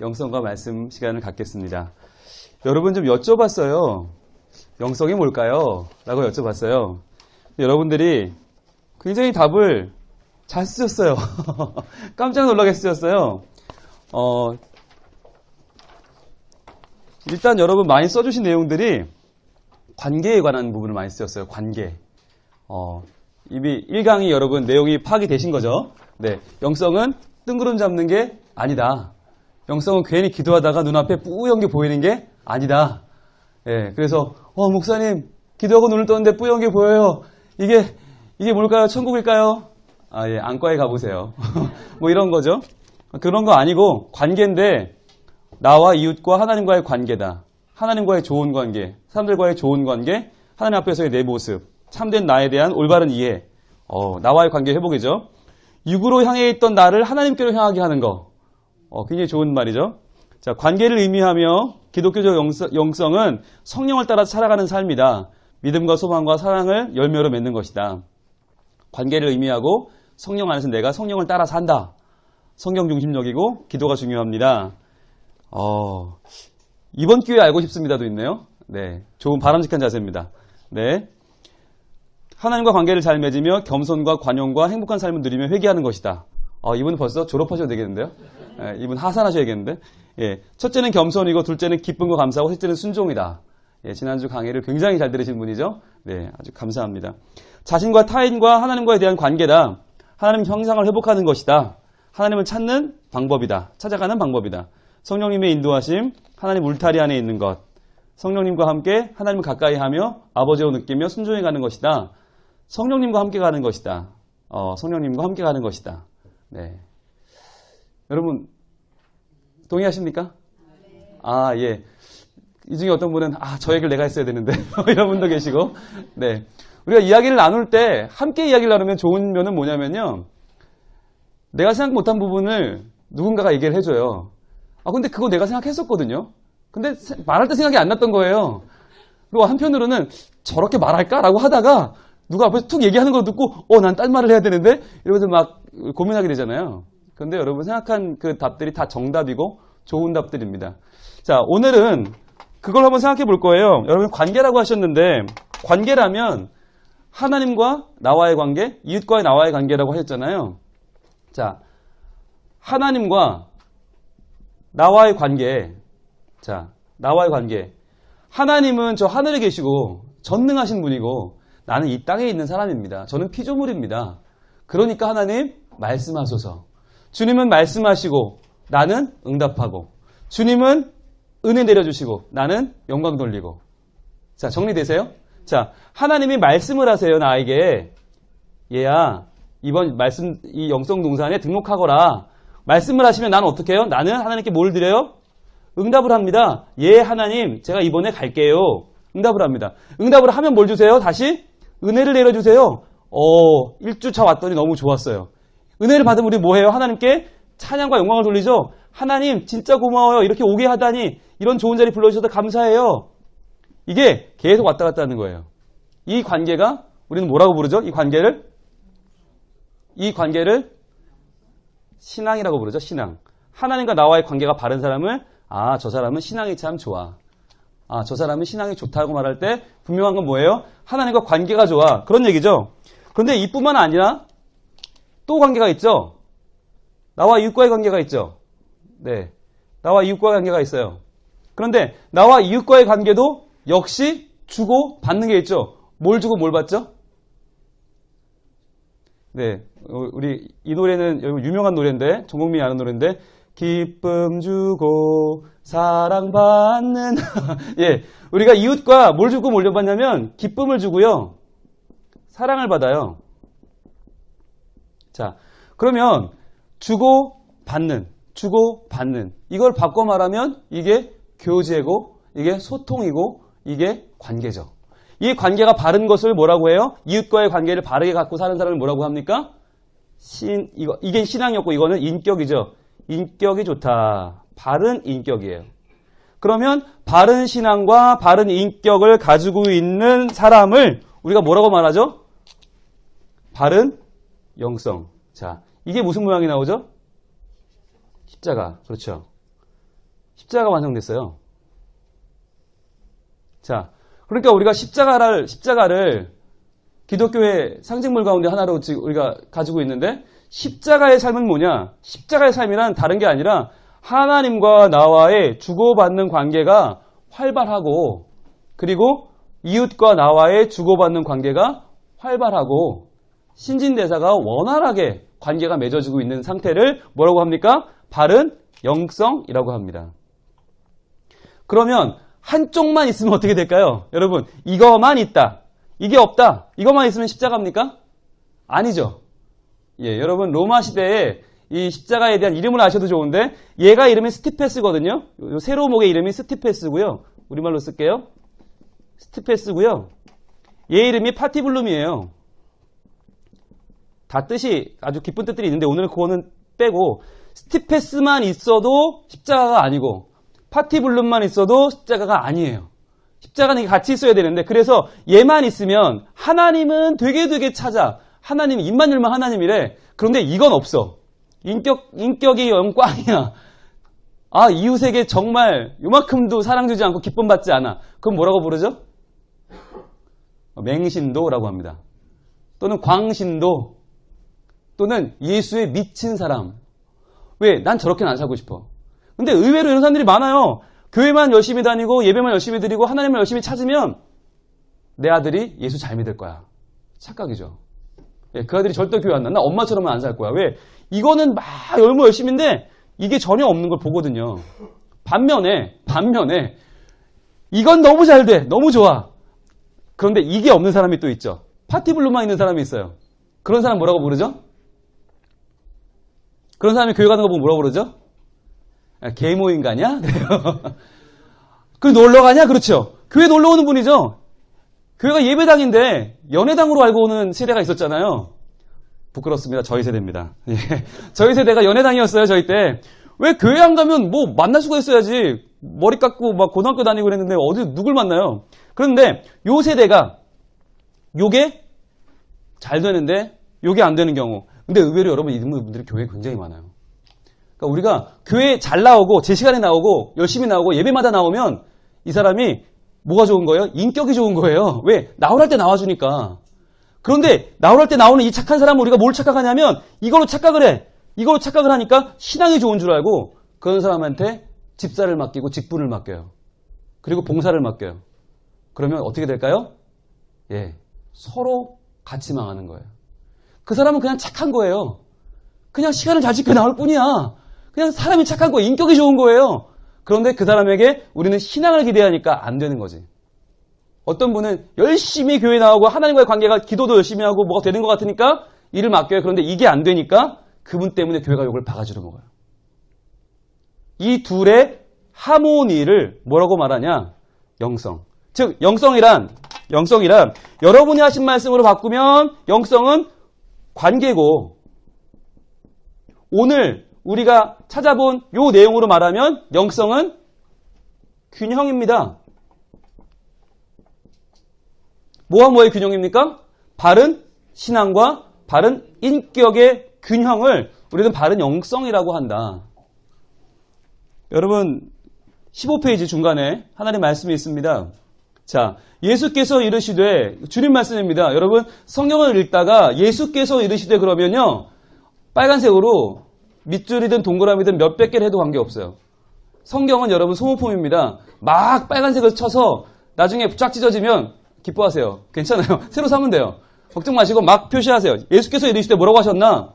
영성과 말씀 시간을 갖겠습니다. 여러분 좀 여쭤봤어요. 영성이 뭘까요? 라고 여쭤봤어요. 여러분들이 굉장히 답을 잘 쓰셨어요. 깜짝 놀라게 쓰셨어요. 일단 여러분 많이 써주신 내용들이 관계에 관한 부분을 많이 쓰였어요. 관계. 이미 1강이 여러분 내용이 파악이 되신 거죠? 네. 영성은 뜬구름 잡는 게 아니다. 영성은 괜히 기도하다가 눈앞에 뿌연 게 보이는 게 아니다. 예, 그래서 목사님 기도하고 눈을 떴는데 뿌연 게 보여요. 이게 뭘까요? 천국일까요? 예, 안과에 가보세요. 뭐 이런 거죠. 그런 거 아니고 관계인데 나와 이웃과 하나님과의 관계다. 하나님과의 좋은 관계, 사람들과의 좋은 관계, 하나님 앞에서의 내 모습, 참된 나에 대한 올바른 이해, 나와의 관계 회복이죠. 육으로 향해 있던 나를 하나님께로 향하게 하는 거. 굉장히 좋은 말이죠. 자, 관계를 의미하며 기독교적 영성은 성령을 따라 살아가는 삶이다. 믿음과 소망과 사랑을 열매로 맺는 것이다. 관계를 의미하고 성령 안에서 내가 성령을 따라 산다. 성경 중심적이고 기도가 중요합니다. 이번 기회에 알고 싶습니다도 있네요. 네, 좋은 바람직한 자세입니다. 네, 하나님과 관계를 잘 맺으며 겸손과 관용과 행복한 삶을 누리며 회개하는 것이다. 이분은 벌써 졸업하셔도 되겠는데요. 예, 이분 하산하셔야겠는데. 예, 첫째는 겸손이고 둘째는 기쁨과 감사하고 셋째는 순종이다. 예, 지난주 강의를 굉장히 잘 들으신 분이죠. 네, 아주 감사합니다. 자신과 타인과 하나님과에 대한 관계다. 하나님 형상을 회복하는 것이다. 하나님을 찾는 방법이다. 찾아가는 방법이다. 성령님의 인도하심, 하나님 울타리 안에 있는 것. 성령님과 함께 하나님을 가까이 하며 아버지로 느끼며 순종해 가는 것이다. 성령님과 함께 가는 것이다. 성령님과 함께 가는 것이다. 네. 여러분, 동의하십니까? 예. 이 중에 어떤 분은, 저 얘기를 내가 했어야 되는데. 이런 분도 계시고. 네. 우리가 이야기를 나눌 때, 함께 이야기를 나누면 좋은 면은 뭐냐면요. 내가 생각 못한 부분을 누군가가 얘기를 해줘요. 근데 그거 내가 생각했었거든요. 근데 말할 때 생각이 안 났던 거예요. 그리고 한편으로는 저렇게 말할까라고 하다가 누가 앞에서 툭 얘기하는 거 듣고 난 딴 말을 해야 되는데 이러면서 막 고민하게 되잖아요. 그런데 여러분 생각한 그 답들이 다 정답이고 좋은 답들입니다. 자, 오늘은 그걸 한번 생각해 볼 거예요. 여러분 관계라고 하셨는데 관계라면 하나님과 나와의 관계, 이웃과의 나와의 관계라고 하셨잖아요. 자, 하나님과 나와의 관계. 자, 나와의 관계. 하나님은 저 하늘에 계시고 전능하신 분이고 나는 이 땅에 있는 사람입니다. 저는 피조물입니다. 그러니까 하나님 말씀하소서. 주님은 말씀하시고 나는 응답하고 주님은 은혜 내려주시고 나는 영광 돌리고. 자, 정리되세요? 자, 하나님이 말씀을 하세요. 나에게. 얘야, 이번 말씀 이 영성 동산에 등록하거라. 말씀을 하시면 나는 어떻게 해요? 나는 하나님께 뭘 드려요? 응답을 합니다. 예, 하나님, 제가 이번에 갈게요. 응답을 합니다. 응답을 하면 뭘 주세요? 다시 은혜를 내려주세요. 1주차 왔더니 너무 좋았어요. 은혜를 받으면 우리 뭐 해요? 하나님께 찬양과 영광을 돌리죠. 하나님, 진짜 고마워요. 이렇게 오게 하다니 이런 좋은 자리 불러주셔서 감사해요. 이게 계속 왔다 갔다 하는 거예요. 이 관계가 우리는 뭐라고 부르죠? 이 관계를 신앙이라고 부르죠. 신앙. 하나님과 나와의 관계가 바른 사람을 저 사람은 신앙이 참 좋아. 저 사람은 신앙이 좋다고 말할 때 분명한 건 뭐예요? 하나님과 관계가 좋아. 그런 얘기죠. 그런데 이뿐만 아니라 또 관계가 있죠. 나와 이웃과의 관계가 있죠. 네, 나와 이웃과의 관계가 있어요. 그런데 나와 이웃과의 관계도 역시 주고 받는 게 있죠. 뭘 주고 뭘 받죠? 네, 우리 이 노래는 유명한 노래인데 전 국민이 아는 노래인데 기쁨 주고 사랑받는 예, 우리가 이웃과 뭘 주고 뭘 받냐면 기쁨을 주고요. 사랑을 받아요. 자, 그러면 주고 받는 이걸 바꿔 말하면 이게 교제고 이게 소통이고 이게 관계죠. 이 관계가 바른 것을 뭐라고 해요? 이웃과의 관계를 바르게 갖고 사는 사람을 뭐라고 합니까? 이게 신앙이었고 이거는 인격이죠. 인격이 좋다. 바른 인격이에요. 그러면 바른 신앙과 바른 인격을 가지고 있는 사람을 우리가 뭐라고 말하죠? 바른 영성. 자, 이게 무슨 모양이 나오죠? 십자가. 그렇죠. 십자가가 완성됐어요. 자, 그러니까 우리가 십자가를 기독교의 상징물 가운데 하나로 우리가 가지고 있는데, 십자가의 삶은 뭐냐? 십자가의 삶이란 다른 게 아니라 하나님과 나와의 주고받는 관계가 활발하고, 그리고 이웃과 나와의 주고받는 관계가 활발하고, 신진대사가 원활하게 관계가 맺어지고 있는 상태를 뭐라고 합니까? 바른 영성이라고 합니다. 그러면 한쪽만 있으면 어떻게 될까요? 여러분, 이거만 있다, 이게 없다, 이것만 있으면 십자가입니까? 아니죠. 예, 여러분 로마 시대에 이 십자가에 대한 이름을 아셔도 좋은데, 얘가 이름이 스티페스거든요. 요 세로목의 이름이 스티페스고요. 우리말로 쓸게요. 스티페스고요. 얘 이름이 파티블룸이에요. 다 뜻이 아주 깊은 뜻들이 있는데 오늘은 그거는 빼고, 스티페스만 있어도 십자가가 아니고 파티블룸만 있어도 십자가가 아니에요. 십자가는 같이 있어야 되는데, 그래서 얘만 있으면 하나님은 되게 찾아. 하나님 입만 열면 하나님이래. 그런데 이건 없어. 인격이 영광이야. 아, 이웃에게 정말 요만큼도 사랑 주지 않고 기쁨 받지 않아. 그럼 뭐라고 부르죠? 맹신도라고 합니다. 또는 광신도, 또는 예수에 미친 사람. 왜? 난 저렇게는 안 살고 싶어. 근데 의외로 이런 사람들이 많아요. 교회만 열심히 다니고 예배만 열심히 드리고 하나님을 열심히 찾으면 내 아들이 예수 잘 믿을 거야. 착각이죠. 예, 그 아들이 절대 교회 안 나. 나 엄마처럼은 안 살 거야. 왜? 이거는 막 얼마 열심인데 이게 전혀 없는 걸 보거든요. 반면에 이건 너무 잘 돼. 너무 좋아. 그런데 이게 없는 사람이 또 있죠. 파티블루만 있는 사람이 있어요. 그런 사람 뭐라고 부르죠? 그런 사람이 교회 가는 거 보고 뭐라고 부르죠? 개모임 가냐? 그 놀러 가냐? 그렇죠. 교회 놀러 오는 분이죠. 교회가 예배당인데 연회당으로 알고 오는 세대가 있었잖아요. 부끄럽습니다. 저희 세대입니다. 예. 저희 세대가 연회당이었어요. 저희 때. 왜 교회 안 가면 뭐 만날 수가 있어야지. 머리 깎고 막 고등학교 다니고 그랬는데 어디 누굴 만나요? 그런데 요 세대가 요게 잘 되는데 요게 안 되는 경우. 근데 의외로 여러분 이런 분들이 교회에 굉장히 많아요. 그러니까 우리가 교회에 잘 나오고 제 시간에 나오고 열심히 나오고 예배마다 나오면 이 사람이 뭐가 좋은 거예요? 인격이 좋은 거예요. 왜? 나오랄 때 나와주니까. 그런데 나오랄 때 나오는 이 착한 사람은 우리가 뭘 착각하냐면 이걸로 착각을 해. 이걸로 착각을 하니까 신앙이 좋은 줄 알고 그런 사람한테 집사를 맡기고 직분을 맡겨요. 그리고 봉사를 맡겨요. 그러면 어떻게 될까요? 예, 서로 같이 망하는 거예요. 그 사람은 그냥 착한 거예요. 그냥 시간을 잘 지켜 나올 뿐이야. 그냥 사람이 착한 거예요. 인격이 좋은 거예요. 그런데 그 사람에게 우리는 신앙을 기대하니까 안 되는 거지. 어떤 분은 열심히 교회 나오고 하나님과의 관계가 기도도 열심히 하고 뭐가 되는 것 같으니까 일을 맡겨요. 그런데 이게 안 되니까 그분 때문에 교회가 욕을 바가지로 먹어요. 이 둘의 하모니를 뭐라고 말하냐? 영성. 즉 영성이란 여러분이 하신 말씀으로 바꾸면 영성은 관계고, 오늘 우리가 찾아본 요 내용으로 말하면 영성은 균형입니다. 뭐와 뭐의 균형입니까? 바른 신앙과 바른 인격의 균형을 우리는 바른 영성이라고 한다. 여러분 15페이지 중간에 하나님의 말씀이 있습니다. 자, 예수께서 이르시되, 주님 말씀입니다. 여러분 성경을 읽다가 예수께서 이르시되 그러면요, 빨간색으로 밑줄이든 동그라미든 몇백 개를 해도 관계없어요. 성경은 여러분 소모품입니다. 막 빨간색을 쳐서 나중에 쫙 찢어지면 기뻐하세요. 괜찮아요. 새로 사면 돼요. 걱정 마시고 막 표시하세요. 예수께서 이르시되 뭐라고 하셨나?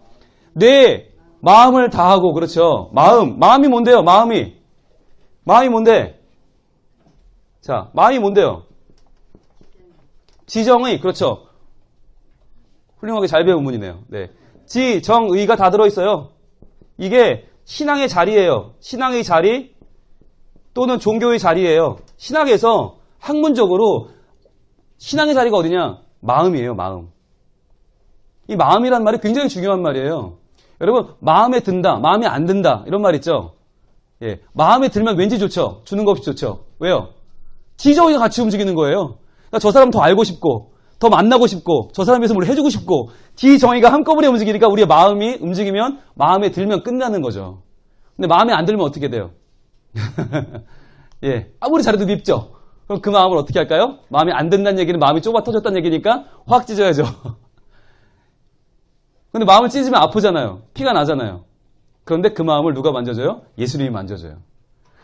내 마음을 다하고, 그렇죠. 마음이 뭔데요? 마음이 뭔데? 자, 마음이 뭔데요? 지정의, 그렇죠. 훌륭하게 잘 배운 분이네요. 네. 지정의가 다 들어있어요. 이게 신앙의 자리예요. 신앙의 자리 또는 종교의 자리예요. 신학에서 학문적으로 신앙의 자리가 어디냐? 마음이에요, 마음. 이 마음이란 말이 굉장히 중요한 말이에요. 여러분, 마음에 든다, 마음에 안 든다, 이런 말 있죠? 예. 마음에 들면 왠지 좋죠? 주는 거 없이 좋죠? 왜요? 지정의가 같이 움직이는 거예요. 그러니까 저 사람 더 알고 싶고, 더 만나고 싶고, 저 사람 위해서 뭘 해주고 싶고, 지정의가 한꺼번에 움직이니까 우리의 마음이 움직이면, 마음에 들면 끝나는 거죠. 근데 마음에 안 들면 어떻게 돼요? 예, 아무리 잘해도 밉죠. 그럼 그 마음을 어떻게 할까요? 마음이 안 든다는 얘기는 마음이 좁아 터졌다는 얘기니까 확 찢어야죠. 근데 마음을 찢으면 아프잖아요. 피가 나잖아요. 그런데 그 마음을 누가 만져줘요? 예수님이 만져줘요.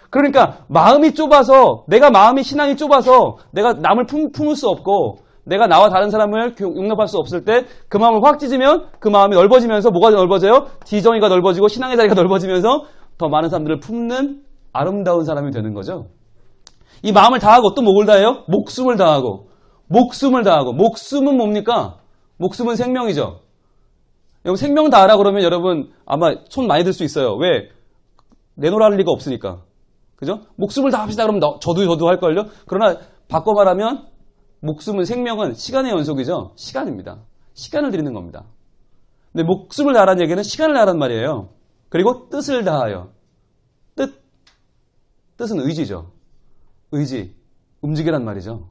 그러니까 마음이 좁아서, 내가 마음이 신앙이 좁아서 내가 남을 품을 수 없고 내가 나와 다른 사람을 용납할 수 없을 때 그 마음을 확 찢으면 그 마음이 넓어지면서 뭐가 넓어져요? 지정이가 넓어지고 신앙의 자리가 넓어지면서 더 많은 사람들을 품는 아름다운 사람이 되는 거죠. 이 마음을 다하고 또 뭘 다해요? 목숨을 다하고. 목숨을 다하고. 목숨은 뭡니까? 목숨은 생명이죠. 여러분 생명 다하라 그러면 여러분 아마 손 많이 들 수 있어요. 왜? 내놓으라 할 리가 없으니까. 그죠? 목숨을 다합시다 그러면 저도 할걸요? 그러나 바꿔 말하면 목숨은 생명은 시간의 연속이죠. 시간입니다. 시간을 드리는 겁니다. 근데 목숨을 다하라는 얘기는 시간을 다하라는 말이에요. 그리고 뜻을 다하여. 뜻은 의지죠. 의지. 움직이란 말이죠.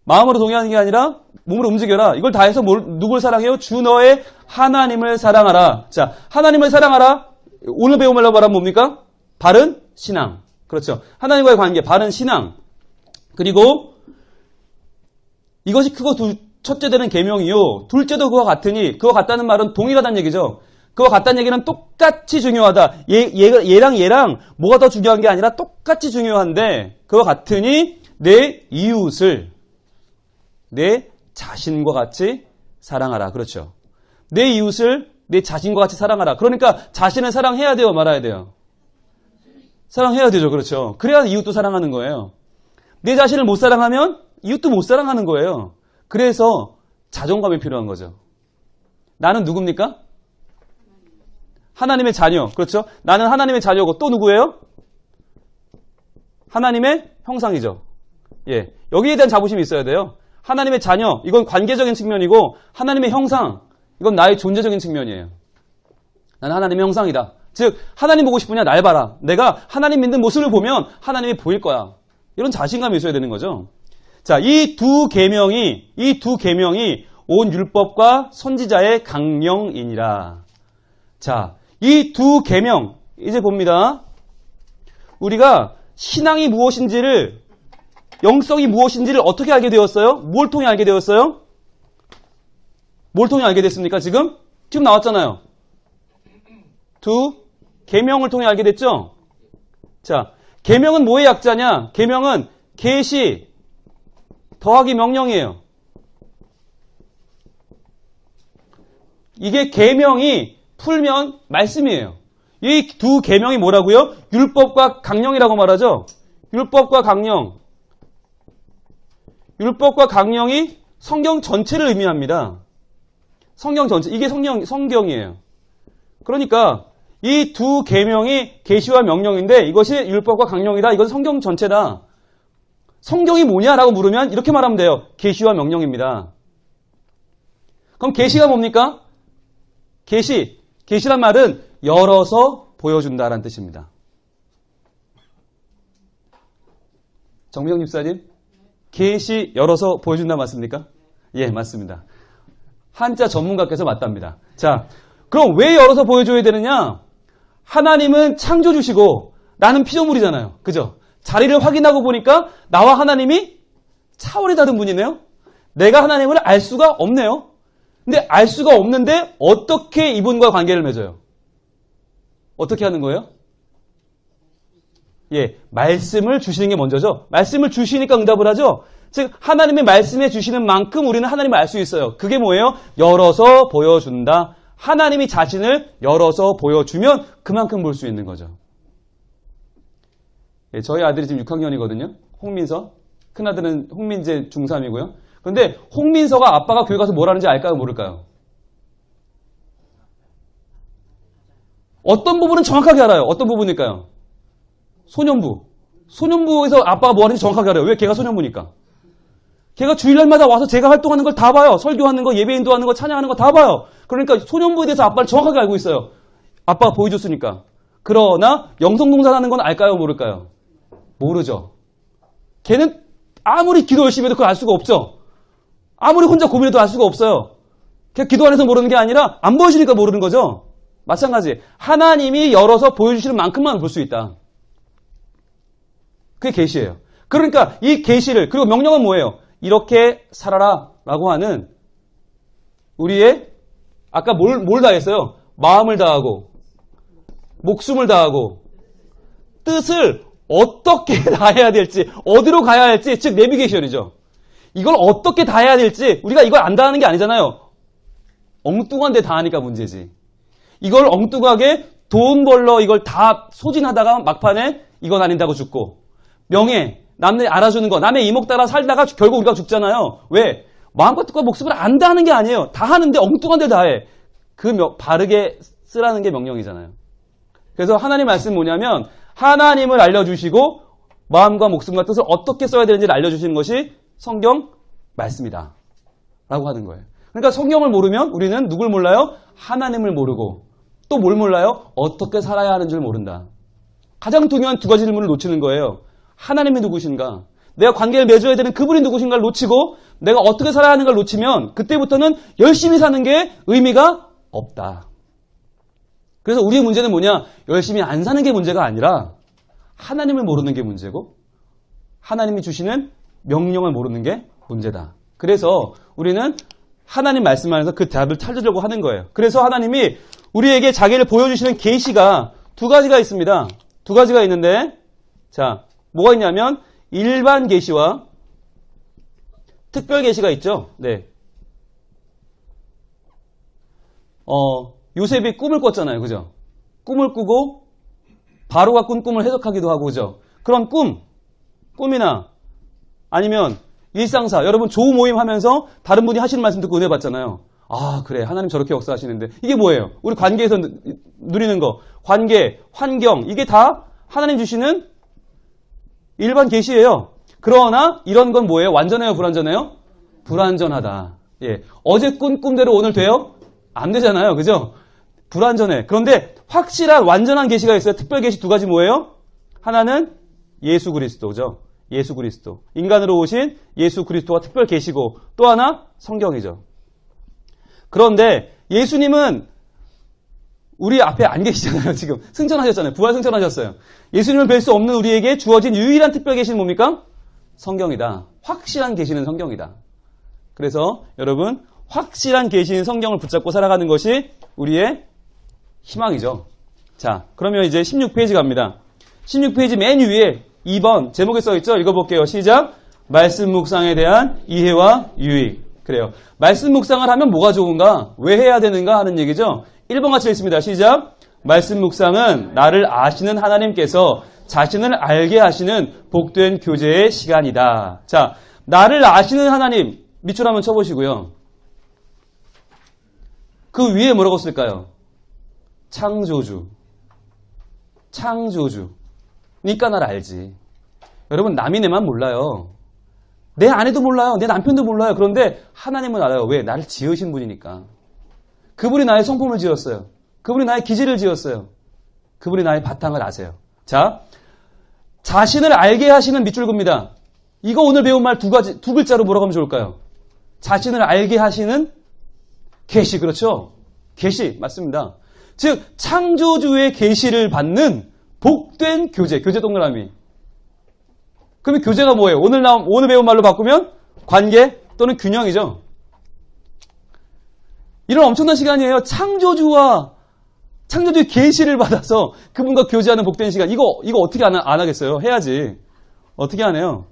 마음으로 동의하는 게 아니라 몸으로 움직여라. 이걸 다해서 누굴 사랑해요? 주 너의 하나님을 사랑하라. 자, 하나님을 사랑하라. 오늘 배운 말로 말하면 뭡니까? 바른 신앙. 그렇죠. 하나님과의 관계, 바른 신앙. 그리고 이것이 크고 첫째 되는 계명이요. 둘째도 그와 같으니, 그와 같다는 말은 동일하다는 얘기죠. 그와 같다는 얘기는 똑같이 중요하다. 얘랑 뭐가 더 중요한 게 아니라 똑같이 중요한데, 그와 같으니 내 이웃을 내 자신과 같이 사랑하라. 그렇죠. 내 이웃을 내 자신과 같이 사랑하라. 그러니까 자신을 사랑해야 돼요, 말아야 돼요? 사랑해야 되죠. 그렇죠. 그래야 이웃도 사랑하는 거예요. 내 자신을 못 사랑하면 이웃도 못 사랑하는 거예요. 그래서 자존감이 필요한 거죠. 나는 누굽니까? 하나님의 자녀. 그렇죠. 나는 하나님의 자녀고 또 누구예요? 하나님의 형상이죠. 예, 여기에 대한 자부심이 있어야 돼요. 하나님의 자녀, 이건 관계적인 측면이고 하나님의 형상, 이건 나의 존재적인 측면이에요. 나는 하나님의 형상이다. 즉 하나님 보고 싶으냐? 날 봐라. 내가 하나님 믿는 모습을 보면 하나님이 보일 거야. 이런 자신감이 있어야 되는 거죠. 자, 이 두 계명이 온 율법과 선지자의 강령이니라. 자, 이 두 계명 이제 봅니다. 우리가 신앙이 무엇인지를, 영성이 무엇인지를 어떻게 알게 되었어요? 뭘 통해 알게 되었어요? 뭘 통해 알게 됐습니까? 지금 나왔잖아요. 두 계명을 통해 알게 됐죠? 자, 계명은 뭐의 약자냐? 계명은 계시 더하기 명령이에요. 이게 계명이 풀면 말씀이에요. 이 두 계명이 뭐라고요? 율법과 강령이라고 말하죠. 율법과 강령. 율법과 강령이 성경 전체를 의미합니다. 성경 전체. 이게 성경이에요. 그러니까 이 두 계명이 계시와 명령인데 이것이 율법과 강령이다. 이건 성경 전체다. 성경이 뭐냐라고 물으면 이렇게 말하면 돼요. 계시와 명령입니다. 그럼 계시가 뭡니까? 계시란 말은 열어서 보여준다라는 뜻입니다. 정미정 집사님, 계시 열어서 보여준다 맞습니까? 예, 맞습니다. 한자 전문가께서 맞답니다. 자, 그럼 왜 열어서 보여줘야 되느냐? 하나님은 창조주시고 나는 피조물이잖아요. 그죠? 자리를 확인하고 보니까 나와 하나님이 차원이 다른 분이네요. 내가 하나님을 알 수가 없네요. 근데 알 수가 없는데 어떻게 이분과 관계를 맺어요? 어떻게 하는 거예요? 예, 말씀을 주시는 게 먼저죠. 말씀을 주시니까 응답을 하죠. 즉 하나님의 말씀해 주시는 만큼 우리는 하나님을 알 수 있어요. 그게 뭐예요? 열어서 보여준다. 하나님이 자신을 열어서 보여주면 그만큼 볼 수 있는 거죠. 예, 저희 아들이 지금 6학년이거든요. 홍민서. 큰아들은 홍민재 중3이고요. 그런데 홍민서가 아빠가 교회 가서 뭘 하는지 알까요? 모를까요? 어떤 부분은 정확하게 알아요. 어떤 부분일까요? 소년부에서 아빠가 뭐 하는지 정확하게 알아요. 왜? 걔가 소년부니까. 걔가 주일날마다 와서 제가 활동하는 걸 다 봐요. 설교하는 거, 예배 인도하는 거, 찬양하는 거 다 봐요. 그러니까 소년부에 대해서 아빠를 정확하게 알고 있어요. 아빠가 보여줬으니까. 그러나 영성동산하는 건 알까요? 모를까요? 모르죠. 걔는 아무리 기도 열심히 해도 그걸 알 수가 없죠. 아무리 혼자 고민해도 알 수가 없어요. 걔 기도 안 해서 모르는 게 아니라 안 보여주니까 모르는 거죠. 마찬가지. 하나님이 열어서 보여주시는 만큼만 볼 수 있다. 그게 계시예요. 그러니까 이 계시를, 그리고 명령은 뭐예요? 이렇게 살아라 라고 하는 우리의 아까 뭘 다했어요? 마음을 다하고 목숨을 다하고 뜻을 어떻게 다해야 될지, 어디로 가야 할지, 즉 내비게이션이죠. 이걸 어떻게 다해야 될지 우리가 이걸 안 다하는 게 아니잖아요. 엉뚱한 데 다하니까 문제지. 이걸 엉뚱하게 돈 벌러 이걸 다 소진하다가 막판에 이건 아닌다고 죽고, 명예, 남들 알아주는 거, 남의 이목 따라 살다가 결국 우리가 죽잖아요. 왜? 마음과 뜻과 목숨을 안 다하는 게 아니에요. 다 하는데 엉뚱한 데 다해. 바르게 쓰라는 게 명령이잖아요. 그래서 하나님 말씀 뭐냐면 하나님을 알려주시고 마음과 목숨과 뜻을 어떻게 써야 되는지를 알려주시는 것이 성경 말씀이다 라고 하는 거예요. 그러니까 성경을 모르면 우리는 누굴 몰라요? 하나님을 모르고 또 뭘 몰라요? 어떻게 살아야 하는 줄 모른다. 가장 중요한 두 가지 질문을 놓치는 거예요. 하나님이 누구신가? 내가 관계를 맺어야 되는 그분이 누구신가를 놓치고 내가 어떻게 살아야 하는가를 놓치면 그때부터는 열심히 사는 게 의미가 없다. 그래서 우리의 문제는 뭐냐? 열심히 안 사는 게 문제가 아니라 하나님을 모르는 게 문제고 하나님이 주시는 명령을 모르는 게 문제다. 그래서 우리는 하나님 말씀 안에서 그 답을 찾으려고 하는 거예요. 그래서 하나님이 우리에게 자기를 보여주시는 계시가 두 가지가 있습니다. 두 가지가 있는데, 자, 뭐가 있냐면 일반 계시와 특별 계시가 있죠. 네. 요셉이 꿈을 꿨잖아요. 그죠? 꿈을 꾸고 바로가 꾼 꿈을 해석하기도 하고, 그죠? 그런 꿈이나 아니면 일상사, 여러분 조우 모임 하면서 다른 분이 하시는 말씀 듣고 은혜 받잖아요. 아, 그래. 하나님 저렇게 역사하시는데. 이게 뭐예요? 우리 관계에서 누리는 거. 관계, 환경, 이게 다 하나님 주시는 일반 계시예요. 그러나 이런 건 뭐예요? 완전해요? 불완전해요? 불완전하다. 예. 어제 꾼 꿈대로 오늘 돼요? 안 되잖아요. 그죠? 불완전해. 그런데 확실한 완전한 계시가 있어요. 특별 계시 두 가지 뭐예요? 하나는 예수 그리스도죠. 예수 그리스도. 인간으로 오신 예수 그리스도가 특별 계시고 또 하나 성경이죠. 그런데 예수님은 우리 앞에 안 계시잖아요. 지금 승천하셨잖아요. 부활 승천하셨어요. 예수님을 뵐 수 없는 우리에게 주어진 유일한 특별 계시는 뭡니까? 성경이다. 확실한 계시는 성경이다. 그래서 여러분 확실한 계시인 성경을 붙잡고 살아가는 것이 우리의 희망이죠. 자, 그러면 이제 16페이지 갑니다. 16페이지 맨 위에 2번 제목에 써있죠? 읽어볼게요. 시작. 말씀 묵상에 대한 이해와 유익. 그래요. 말씀 묵상을 하면 뭐가 좋은가? 왜 해야 되는가 하는 얘기죠. 1번 같이 읽습니다. 시작. 말씀 묵상은 나를 아시는 하나님께서 자신을 알게 하시는 복된 교제의 시간이다. 자, 나를 아시는 하나님 밑줄 한번 쳐보시고요. 그 위에 뭐라고 쓸까요? 창조주. 니까 날 알지. 여러분 남이 내만 몰라요. 내 아내도 몰라요. 내 남편도 몰라요. 그런데 하나님은 알아요. 왜? 나를 지으신 분이니까. 그분이 나의 성품을 지었어요. 그분이 나의 기질을 지었어요. 그분이 나의 바탕을 아세요. 자, 자신을 알게 하시는 밑줄 긋습니다. 이거 오늘 배운 말 두 글자로 뭐라고 하면 좋을까요? 자신을 알게 하시는 계시. 그렇죠? 계시 맞습니다. 즉 창조주의 계시를 받는 복된 교제 동그라미. 그러면 교제가 뭐예요? 오늘 배운 말로 바꾸면 관계 또는 균형이죠. 이런 엄청난 시간이에요. 창조주의 계시를 받아서 그분과 교제하는 복된 시간. 이거 어떻게 안 하겠어요? 해야지. 어떻게 하네요?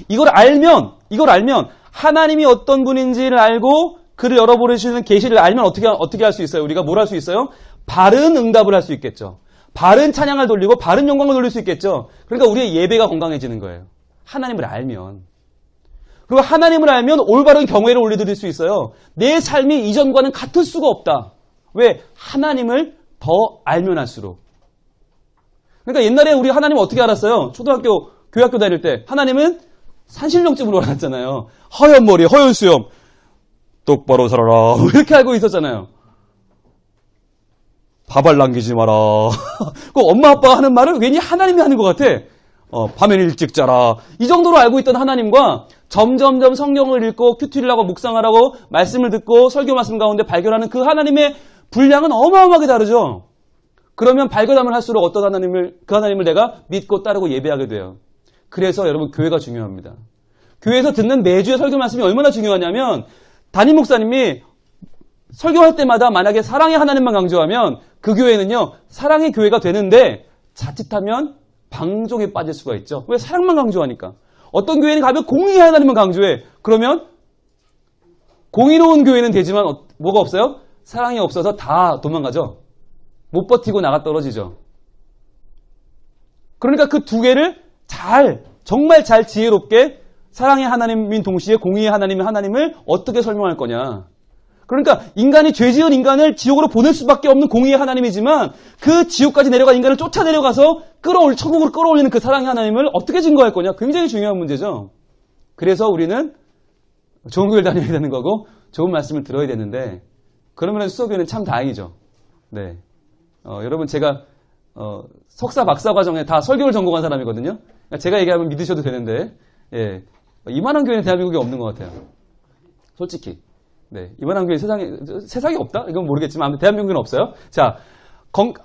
이걸 알면 하나님이 어떤 분인지를 알고 그를 열어보시는 계시를 알면 어떻게 할 수 있어요? 우리가 뭘 할 수 있어요? 바른 응답을 할 수 있겠죠. 바른 찬양을 돌리고 바른 영광을 돌릴 수 있겠죠. 그러니까 우리의 예배가 건강해지는 거예요. 하나님을 알면. 그리고 하나님을 알면 올바른 경외를 올려드릴 수 있어요. 내 삶이 이전과는 같을 수가 없다. 왜? 하나님을 더 알면 할수록. 그러니까 옛날에 우리 하나님 어떻게 알았어요? 초등학교, 교회학교 다닐 때 하나님은 산신령증으로 알았잖아요. 허연 머리, 허연 수염. 똑바로 살아라. 이렇게 알고 있었잖아요. 밥알 남기지 마라. 그 엄마 아빠가 하는 말을 괜히 하나님이 하는 것 같아. 밤엔 일찍 자라. 이 정도로 알고 있던 하나님과 점점점 성경을 읽고 큐티를 하고 묵상을 하고 말씀을 듣고 설교 말씀 가운데 발견하는 그 하나님의 분량은 어마어마하게 다르죠. 그러면 발견함을 할수록 어떤 하나님을, 그 하나님을 내가 믿고 따르고 예배하게 돼요. 그래서 여러분 교회가 중요합니다. 교회에서 듣는 매주의 설교 말씀이 얼마나 중요하냐면 담임 목사님이 설교할 때마다 만약에 사랑의 하나님만 강조하면 그 교회는요 사랑의 교회가 되는데 자칫하면 방종에 빠질 수가 있죠. 왜? 사랑만 강조하니까. 어떤 교회는 가면 공의의 하나님만 강조해. 그러면 공의로운 교회는 되지만 뭐가 없어요? 사랑이 없어서 다 도망가죠. 못 버티고 나가 떨어지죠. 그러니까 그 두 개를 정말 잘 지혜롭게 사랑의 하나님인 동시에 공의의 하나님의 하나님을 어떻게 설명할 거냐. 그러니까 인간이 죄 지은 인간을 지옥으로 보낼 수밖에 없는 공의의 하나님이지만 그 지옥까지 내려간 인간을 쫓아 내려가서 천국으로 끌어올리는 그 사랑의 하나님을 어떻게 증거할 거냐. 굉장히 중요한 문제죠. 그래서 우리는 좋은 교회를 다녀야 되는 거고 좋은 말씀을 들어야 되는데 그러면 수서교회는 참 다행이죠. 네. 여러분 제가 석사 박사 과정에 다 설교를 전공한 사람이거든요. 그러니까 제가 얘기하면 믿으셔도 되는데 예. 이만한 교회는 대한민국에 없는 것 같아요. 솔직히. 네. 이만한 교회 세상에 없다? 이건 모르겠지만 아무튼 대한민국에는 없어요. 자,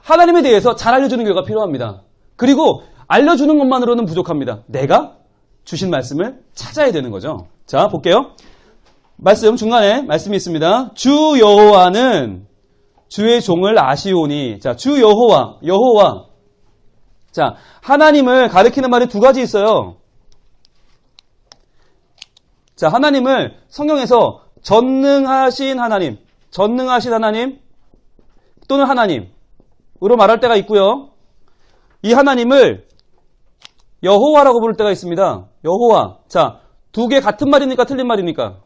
하나님에 대해서 잘 알려주는 교회가 필요합니다. 그리고 알려주는 것만으로는 부족합니다. 내가 주신 말씀을 찾아야 되는 거죠. 자, 볼게요. 말씀 중간에 말씀이 있습니다. 주 여호와는 주의 종을 아시오니. 자, 주 여호와. 자, 하나님을 가리키는 말이 두 가지 있어요. 자, 하나님을 성경에서 전능하신 하나님 또는 하나님으로 말할 때가 있고요. 이 하나님을 여호와라고 부를 때가 있습니다. 여호와. 자, 두 개 같은 말입니까? 틀린 말입니까?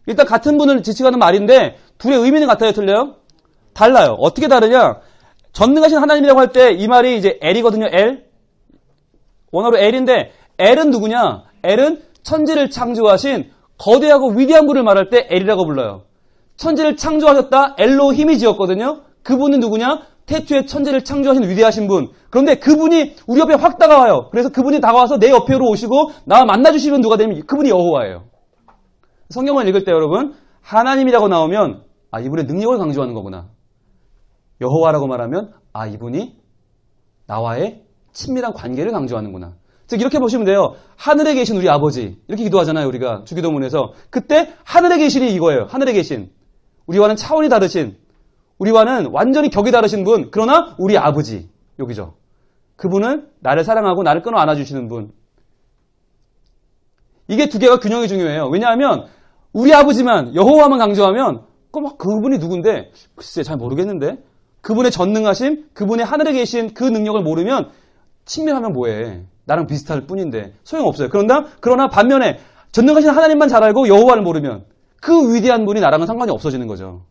일단 같은 분을 지칭하는 말인데 둘의 의미는 같아요? 틀려요? 달라요. 어떻게 다르냐? 전능하신 하나님이라고 할 때 이 말이 이제 엘이거든요. 엘. 원어로 엘인데 엘은 누구냐? 엘은 천지를 창조하신 거대하고 위대한 분을 말할 때 엘이라고 불러요. 천지를 창조하셨다 엘로힘이 지었거든요. 그분은 누구냐? 태초에 천지를 창조하신 위대하신 분. 그런데 그분이 우리 옆에 확 다가와요. 그래서 그분이 다가와서 내 옆에로 오시고 나와 만나주시면 누가 되면 그분이 여호와예요. 성경을 읽을 때 여러분 하나님이라고 나오면 이분의 능력을 강조하는 거구나. 여호와라고 말하면 이분이 나와의 친밀한 관계를 강조하는구나. 즉 이렇게 보시면 돼요. 하늘에 계신 우리 아버지 이렇게 기도하잖아요. 우리가 주기도문에서. 그때 하늘에 계신이 이거예요. 하늘에 계신. 우리와는 차원이 다르신. 우리와는 완전히 격이 다르신 분. 그러나 우리 아버지. 여기죠. 그분은 나를 사랑하고 나를 끊어 안아주시는 분. 이게 두 개가 균형이 중요해요. 왜냐하면 우리 아버지만 여호와만 강조하면 그분이 누군데? 글쎄 잘 모르겠는데. 그분의 전능하심, 그분의 하늘에 계신 그 능력을 모르면 친밀하면 뭐해. 나랑 비슷할 뿐인데 소용없어요. 그러나 반면에 전능하신 하나님만 잘 알고 여호와를 모르면 그 위대한 분이 나랑은 상관이 없어지는 거죠.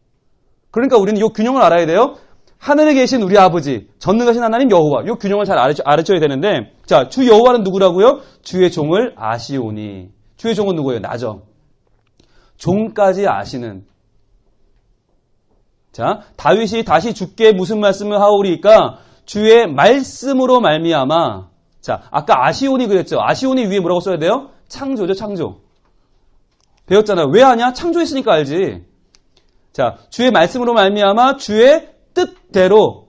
그러니까 우리는 이 균형을 알아야 돼요. 하늘에 계신 우리 아버지, 전능하신 하나님 여호와. 이 균형을 잘 알아줘야 되는데 자, 주 여호와는 누구라고요? 주의 종을 아시오니. 주의 종은 누구예요? 나죠. 종까지 아시는. 자, 다윗이 다시 주께 무슨 말씀을 하오리까? 주의 말씀으로 말미암아. 자, 아까 아시온이 그랬죠. 아시온이 위에 뭐라고 써야 돼요? 창조죠, 창조. 배웠잖아요. 왜 하냐? 창조했으니까 알지. 자, 주의 말씀으로 말미암아 주의 뜻대로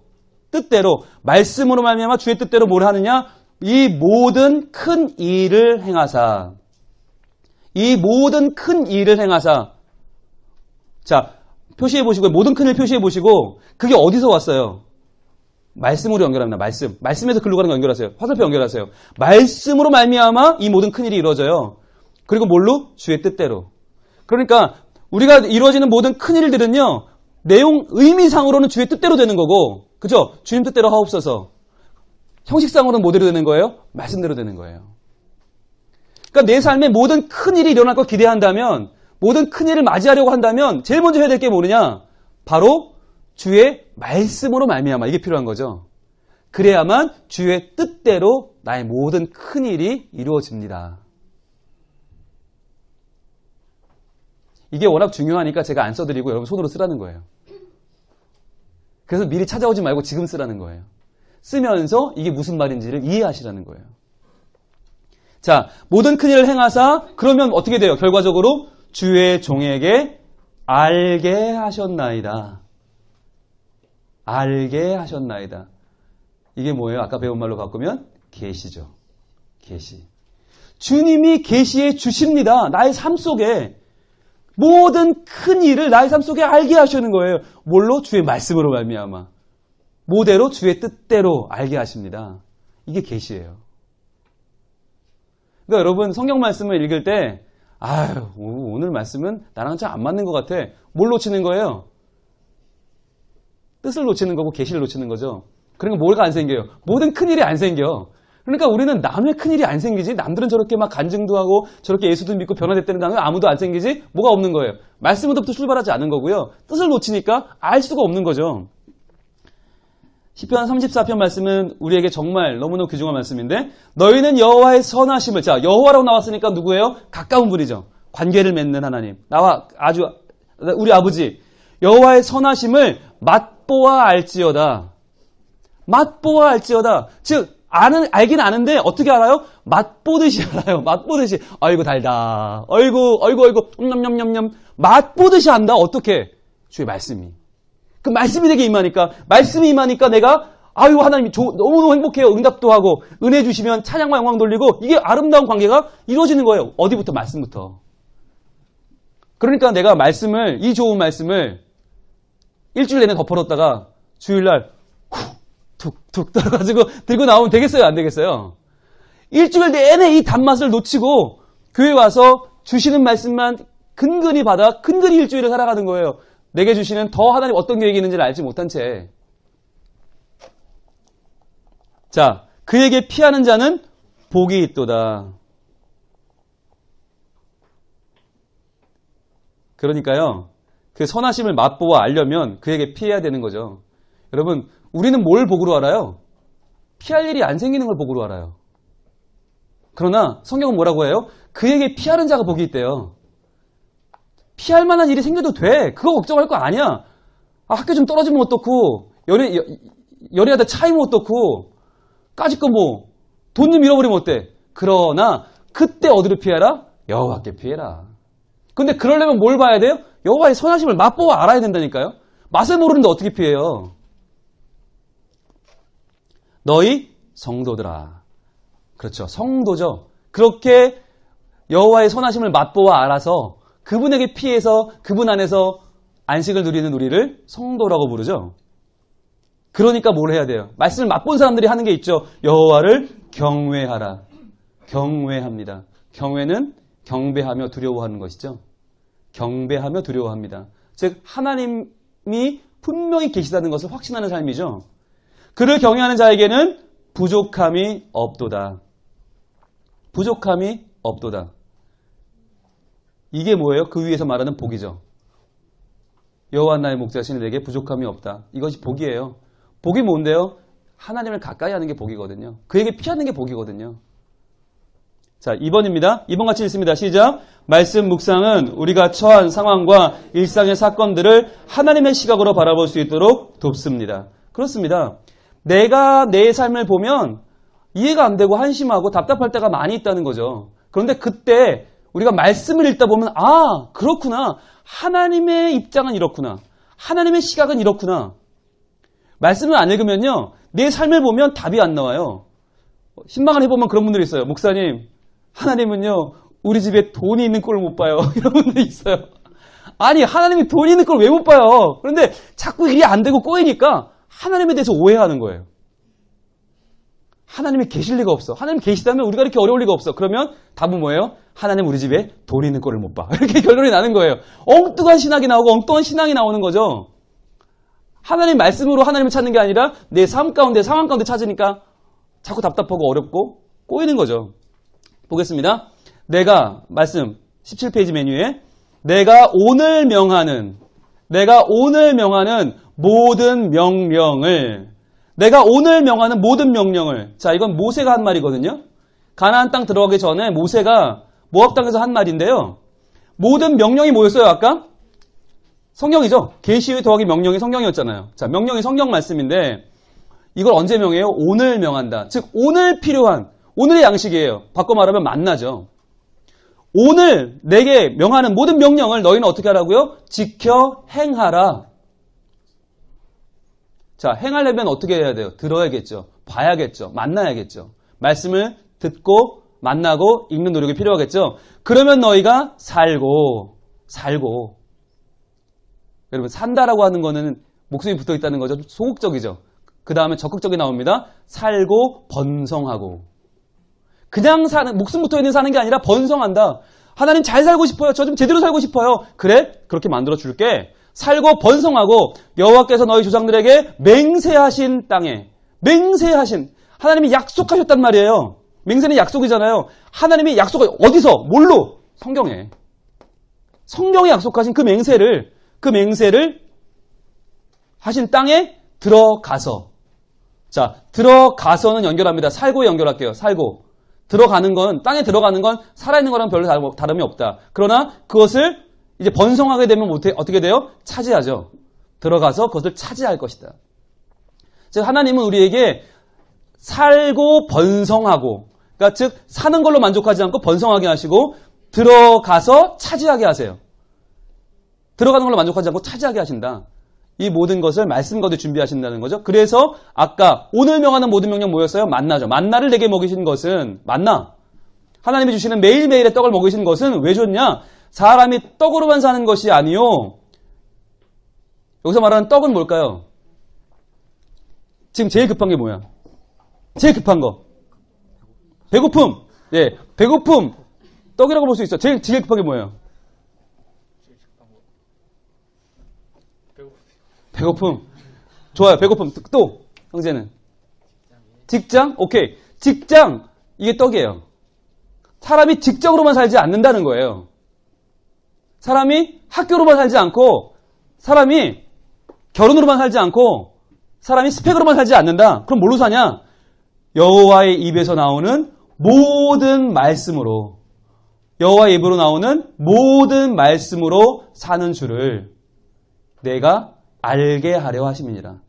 말씀으로 말미암아 주의 뜻대로 뭘 하느냐? 이 모든 큰 일을 행하사. 자, 표시해 보시고 모든 큰 일 표시해 보시고 그게 어디서 왔어요? 말씀으로 연결합니다. 말씀에서 글로 가는 거 연결하세요. 화살표 연결하세요. 말씀으로 말미암아 이 모든 큰일이 이루어져요. 그리고 뭘로? 주의 뜻대로. 그러니까 우리가 이루어지는 모든 큰일들은요. 의미상으로는 주의 뜻대로 되는 거고 그죠? 주님 뜻대로 하옵소서. 형식상으로는 뭐대로 되는 거예요? 말씀대로 되는 거예요. 그러니까 내 삶에 모든 큰일이 일어날 거 기대한다면 모든 큰일을 맞이하려고 한다면 제일 먼저 해야 될 게 뭐느냐? 바로 주의 말씀으로 말미암아 이게 필요한 거죠. 그래야만 주의 뜻대로 나의 모든 큰일이 이루어집니다. 이게 워낙 중요하니까 제가 안 써드리고 여러분 손으로 쓰라는 거예요. 그래서 미리 찾아오지 말고 지금 쓰라는 거예요. 쓰면서 이게 무슨 말인지를 이해하시라는 거예요. 자, 모든 큰일을 행하사 그러면 어떻게 돼요? 결과적으로 주의 종에게 알게 하셨나이다. 알게 하셨나이다. 이게 뭐예요? 아까 배운 말로 바꾸면 계시죠. 계시. 주님이 계시해 주십니다. 나의 삶 속에 모든 큰 일을 나의 삶 속에 알게 하시는 거예요. 뭘로? 주의 말씀으로 말미암아. 모대로 주의 뜻대로 알게 하십니다. 이게 계시예요. 그러니까 여러분 성경 말씀을 읽을 때 아유 오늘 말씀은 나랑 잘 안 맞는 것 같아. 뭘 놓치는 거예요? 뜻을 놓치는 거고 계시를 놓치는 거죠. 그러니까 뭐가 안 생겨요? 모든 큰일이 안 생겨. 그러니까 우리는 남의 큰일이 안 생기지? 남들은 저렇게 막 간증도 하고 저렇게 예수도 믿고 변화됐다는 거 하면 아무도 안 생기지? 뭐가 없는 거예요? 말씀으로부터 출발하지 않은 거고요. 뜻을 놓치니까 알 수가 없는 거죠. 시편 34편 말씀은 우리에게 정말 너무너무 귀중한 말씀인데 너희는 여호와의 선하심을 자 여호와라고 나왔으니까 누구예요? 가까운 분이죠. 관계를 맺는 하나님. 나와 아주 우리 아버지 여호와의 선하심을 맛보아 알지어다. 맛보아 알지어다. 즉 알긴 아는데 어떻게 알아요? 맛보듯이 알아요. 맛보듯이. 아이고 달다. 아이고 냠냠냠냠. 맛보듯이 안다. 어떻게? 주의 말씀이. 그 말씀이 내게 임하니까 말씀이 임하니까 내가 아유 하나님 너무너무 행복해요. 응답도 하고 은혜 주시면 찬양과 영광 돌리고 이게 아름다운 관계가 이루어지는 거예요. 어디부터? 말씀부터. 그러니까 내가 말씀을 이 좋은 말씀을 일주일 내내 덮어뒀다가 주일날 툭툭 떨어가지고 들고 나오면 되겠어요? 안 되겠어요? 일주일 내내 이 단맛을 놓치고 교회 와서 주시는 말씀만 근근히 받아 근근히 일주일을 살아가는 거예요. 내게 주시는 더 하나님 어떤 계획이 있는지를 알지 못한 채. 자, 그에게 피하는 자는 복이 있도다. 그러니까요. 그 선하심을 맛보아 알려면 그에게 피해야 되는 거죠. 여러분, 우리는 뭘 복으로 알아요? 피할 일이 안 생기는 걸 복으로 알아요. 그러나 성경은 뭐라고 해요? 그에게 피하는 자가 복이 있대요. 피할 만한 일이 생겨도 돼. 그거 걱정할 거 아니야. 학교 좀 떨어지면 어떻고 연애하다 차이면 어떻고 까짓 거 뭐 돈 좀 잃어버리면 어때? 그러나 그때 어디로 피해라? 여호와께 피해라. 근데 그러려면 뭘 봐야 돼요? 여호와의 선하심을 맛보아 알아야 된다니까요. 맛을 모르는데 어떻게 피해요? 너희 성도들아. 그렇죠. 성도죠. 그렇게 여호와의 선하심을 맛보아 알아서 그분에게 피해서 그분 안에서 안식을 누리는 우리를 성도라고 부르죠. 그러니까 뭘 해야 돼요? 말씀을 맛본 사람들이 하는 게 있죠. 여호와를 경외하라. 경외합니다. 경외는 경배하며 두려워하는 것이죠. 경배하며 두려워합니다. 즉 하나님이 분명히 계시다는 것을 확신하는 삶이죠. 그를 경외하는 자에게는 부족함이 없도다. 부족함이 없도다. 이게 뭐예요? 그 위에서 말하는 복이죠. 여호와 나의 목자시니 내게 부족함이 없다. 이것이 복이에요. 복이 뭔데요? 하나님을 가까이 하는 게 복이거든요. 그에게 피하는 게 복이거든요. 자, 2번입니다. 2번 같이 읽습니다. 시작. 말씀 묵상은 우리가 처한 상황과 일상의 사건들을 하나님의 시각으로 바라볼 수 있도록 돕습니다. 그렇습니다. 내가 내 삶을 보면 이해가 안 되고 한심하고 답답할 때가 많이 있다는 거죠. 그런데 그때 우리가 말씀을 읽다 보면 아, 그렇구나. 하나님의 입장은 이렇구나. 하나님의 시각은 이렇구나. 말씀을 안 읽으면요. 내 삶을 보면 답이 안 나와요. 신방을 해보면 그런 분들이 있어요. 목사님, 하나님은요. 우리 집에 돈이 있는 꼴을 못 봐요. 이런 분들이 있어요. 아니, 하나님이 돈이 있는 걸 왜 못 봐요? 그런데 자꾸 일이 안 되고 꼬이니까 하나님에 대해서 오해하는 거예요. 하나님이 계실 리가 없어. 하나님 계시다면 우리가 이렇게 어려울 리가 없어. 그러면 답은 뭐예요? 하나님 우리 집에 돈이 있는 꼴을 못 봐. 이렇게 결론이 나는 거예요. 엉뚱한 신학이 나오고 엉뚱한 신앙이 나오는 거죠. 하나님 말씀으로 하나님을 찾는 게 아니라 내 삶 가운데 상황 가운데 찾으니까 자꾸 답답하고 어렵고 꼬이는 거죠. 보겠습니다. 내가 말씀 17페이지 메뉴에 내가 오늘 명하는 모든 명령을 내가 오늘 명하는 모든 명령을 자 이건 모세가 한 말이거든요. 가나안 땅 들어가기 전에 모세가 모압 땅에서 한 말인데요. 모든 명령이 뭐였어요 아까? 성경이죠. 계시 더하기 명령이 성경이었잖아요. 자 명령이 성경 말씀인데 이걸 언제 명해요? 오늘 명한다. 즉 오늘 필요한 오늘의 양식이에요. 바꿔 말하면 만나죠. 오늘 내게 명하는 모든 명령을 너희는 어떻게 하라고요? 지켜 행하라. 자, 행하려면 어떻게 해야 돼요? 들어야겠죠. 봐야겠죠. 만나야겠죠. 말씀을 듣고 만나고 읽는 노력이 필요하겠죠. 그러면 너희가 살고 여러분 산다라고 하는 거는 목숨이 붙어 있다는 거죠. 소극적이죠. 그 다음에 적극적이 나옵니다. 살고 번성하고. 그냥 사는 목숨 붙어 있는 사는 게 아니라 번성한다. 하나님 잘 살고 싶어요. 저 좀 제대로 살고 싶어요. 그래? 그렇게 만들어 줄게. 살고 번성하고 여호와께서 너희 조상들에게 맹세하신 땅에 맹세하신 하나님이 약속하셨단 말이에요. 맹세는 약속이잖아요. 하나님이 약속을 어디서? 뭘로? 성경에 약속하신 그 맹세를 하신 땅에 들어가서. 자, 들어가서는 연결합니다. 살고 연결할게요. 살고. 들어가는 건, 땅에 들어가는 건 살아있는 거랑 별로 다름이 없다. 그러나 그것을 이제 번성하게 되면 어떻게 돼요? 차지하죠. 들어가서 그것을 차지할 것이다. 즉, 하나님은 우리에게 살고 번성하고, 그러니까 즉, 사는 걸로 만족하지 않고 번성하게 하시고, 들어가서 차지하게 하세요. 들어가는 걸로 만족하지 않고 차지하게 하신다. 이 모든 것을 말씀 가운데 준비하신다는 거죠. 그래서 아까 오늘 명하는 모든 명령 뭐였어요? 만나죠. 만나를 내게 먹이신 것은 만나. 하나님이 주시는 매일매일의 떡을 먹이신 것은 왜 줬냐? 사람이 떡으로만 사는 것이 아니요. 여기서 말하는 떡은 뭘까요? 지금 제일 급한 게 뭐야? 제일 급한 거. 배고픔. 예, 배고픔. 떡이라고 볼 수 있어. 제일 급한 게 뭐예요? 배고픔. 좋아요. 배고픔. 또 형제는 직장? 오케이. 직장. 이게 떡이에요. 사람이 직장으로만 살지 않는다는 거예요. 사람이 학교로만 살지 않고 사람이 결혼으로만 살지 않고 사람이 스펙으로만 살지 않는다. 그럼 뭘로 사냐? 여호와의 입에서 나오는 모든 말씀으로 여호와의 입으로 나오는 모든 말씀으로 사는 줄을 내가 알게 하려 하심이니라.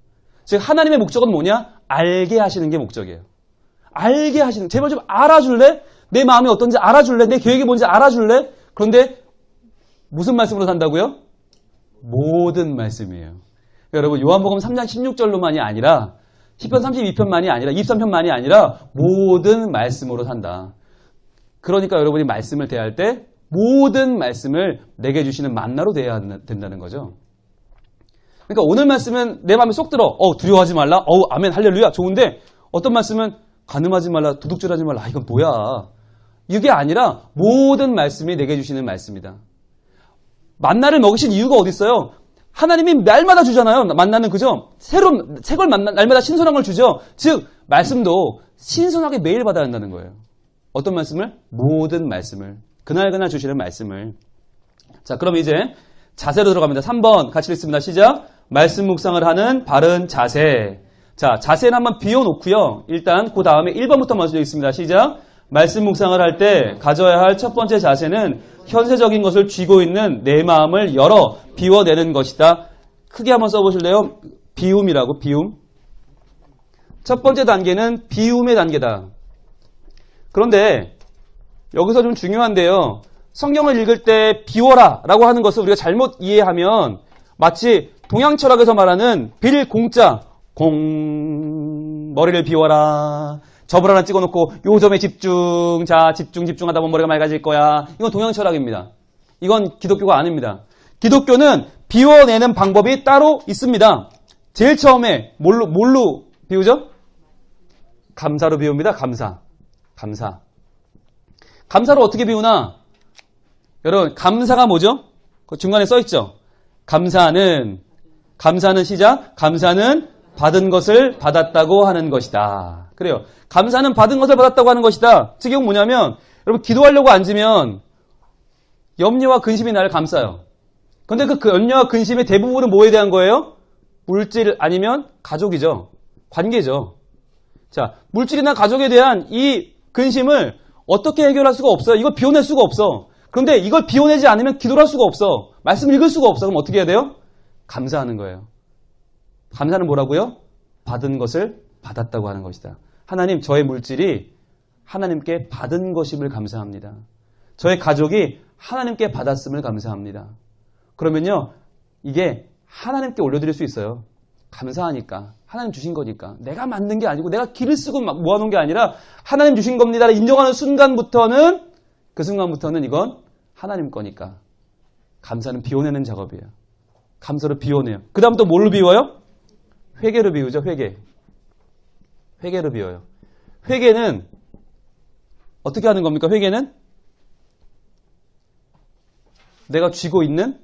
즉 하나님의 목적은 뭐냐? 알게 하시는 게 목적이에요. 알게 하시는. 제발 좀 알아줄래? 내 마음이 어떤지 알아줄래? 내 계획이 뭔지 알아줄래? 그런데 무슨 말씀으로 산다고요? 모든 말씀이에요. 여러분 요한복음 3장 16절로만이 아니라 10편 32편만이 아니라 23편만이 아니라 모든 말씀으로 산다. 그러니까 여러분이 말씀을 대할 때 모든 말씀을 내게 주시는 만나로 대해야 된다는 거죠. 그러니까 오늘 말씀은 내 마음에 쏙 들어. 두려워하지 말라. 아멘 할렐루야. 좋은데 어떤 말씀은 간음하지 말라. 도둑질하지 말라. 이건 뭐야. 이게 아니라 모든 말씀이 내게 주시는 말씀이다. 만나를 먹이신 이유가 어디 있어요? 하나님이 날마다 주잖아요. 만나는 그죠? 새로운 걸 날마다 신선한 걸 주죠. 즉 말씀도 신선하게 매일 받아야 한다는 거예요. 어떤 말씀을? 모든 말씀을. 그날 주시는 말씀을. 자, 그럼 이제 자세로 들어갑니다. 3번 같이 읽습니다. 시작. 말씀 묵상을 하는 바른 자세. 자, 자세는 한번 비워놓고요. 일단 그 다음에 1번부터 먼저 읽습니다. 시작. 말씀 묵상을 할 때 가져야 할 첫 번째 자세는 현세적인 것을 쥐고 있는 내 마음을 열어 비워내는 것이다. 크게 한번 써보실래요? 비움이라고, 비움. 첫 번째 단계는 비움의 단계다. 그런데 여기서 좀 중요한데요. 성경을 읽을 때 비워라 라고 하는 것을 우리가 잘못 이해하면 마치 동양 철학에서 말하는 빌 공자, 머리를 비워라. 접을 하나 찍어놓고 요 점에 집중. 자, 집중하다 보면 머리가 맑아질 거야. 이건 동양 철학입니다. 이건 기독교가 아닙니다. 기독교는 비워내는 방법이 따로 있습니다. 제일 처음에 뭘로 비우죠? 감사로 비웁니다. 감사. 감사로 어떻게 비우나? 여러분, 감사가 뭐죠? 그 중간에 써있죠? 감사는 시작. 감사는 받은 것을 받았다고 하는 것이다. 그래요. 감사는 받은 것을 받았다고 하는 것이다. 즉, 이건 뭐냐면, 여러분, 기도하려고 앉으면 염려와 근심이 나를 감싸요. 근데 그 염려와 근심의 대부분은 뭐에 대한 거예요? 물질 아니면 가족이죠. 관계죠. 자, 물질이나 가족에 대한 이 근심을 어떻게 해결할 수가 없어요. 이걸 비워낼 수가 없어. 그런데 이걸 비워내지 않으면 기도를 할 수가 없어. 말씀을 읽을 수가 없어. 그럼 어떻게 해야 돼요? 감사하는 거예요. 감사는 뭐라고요? 받은 것을 받았다고 하는 것이다. 하나님, 저의 물질이 하나님께 받은 것임을 감사합니다. 저의 가족이 하나님께 받았음을 감사합니다. 그러면요, 이게 하나님께 올려드릴 수 있어요. 감사하니까. 하나님 주신 거니까. 내가 만든 게 아니고 내가 기를 쓰고 막 모아놓은 게 아니라 하나님 주신 겁니다를 인정하는 순간부터는 그 순간부터는 이건 하나님 거니까. 감사는 비워내는 작업이에요. 감사로 비워내요. 그 다음 또 뭘로 비워요? 회개로 비우죠. 회개로 비워요. 회개는 어떻게 하는 겁니까? 회개는 내가 쥐고 있는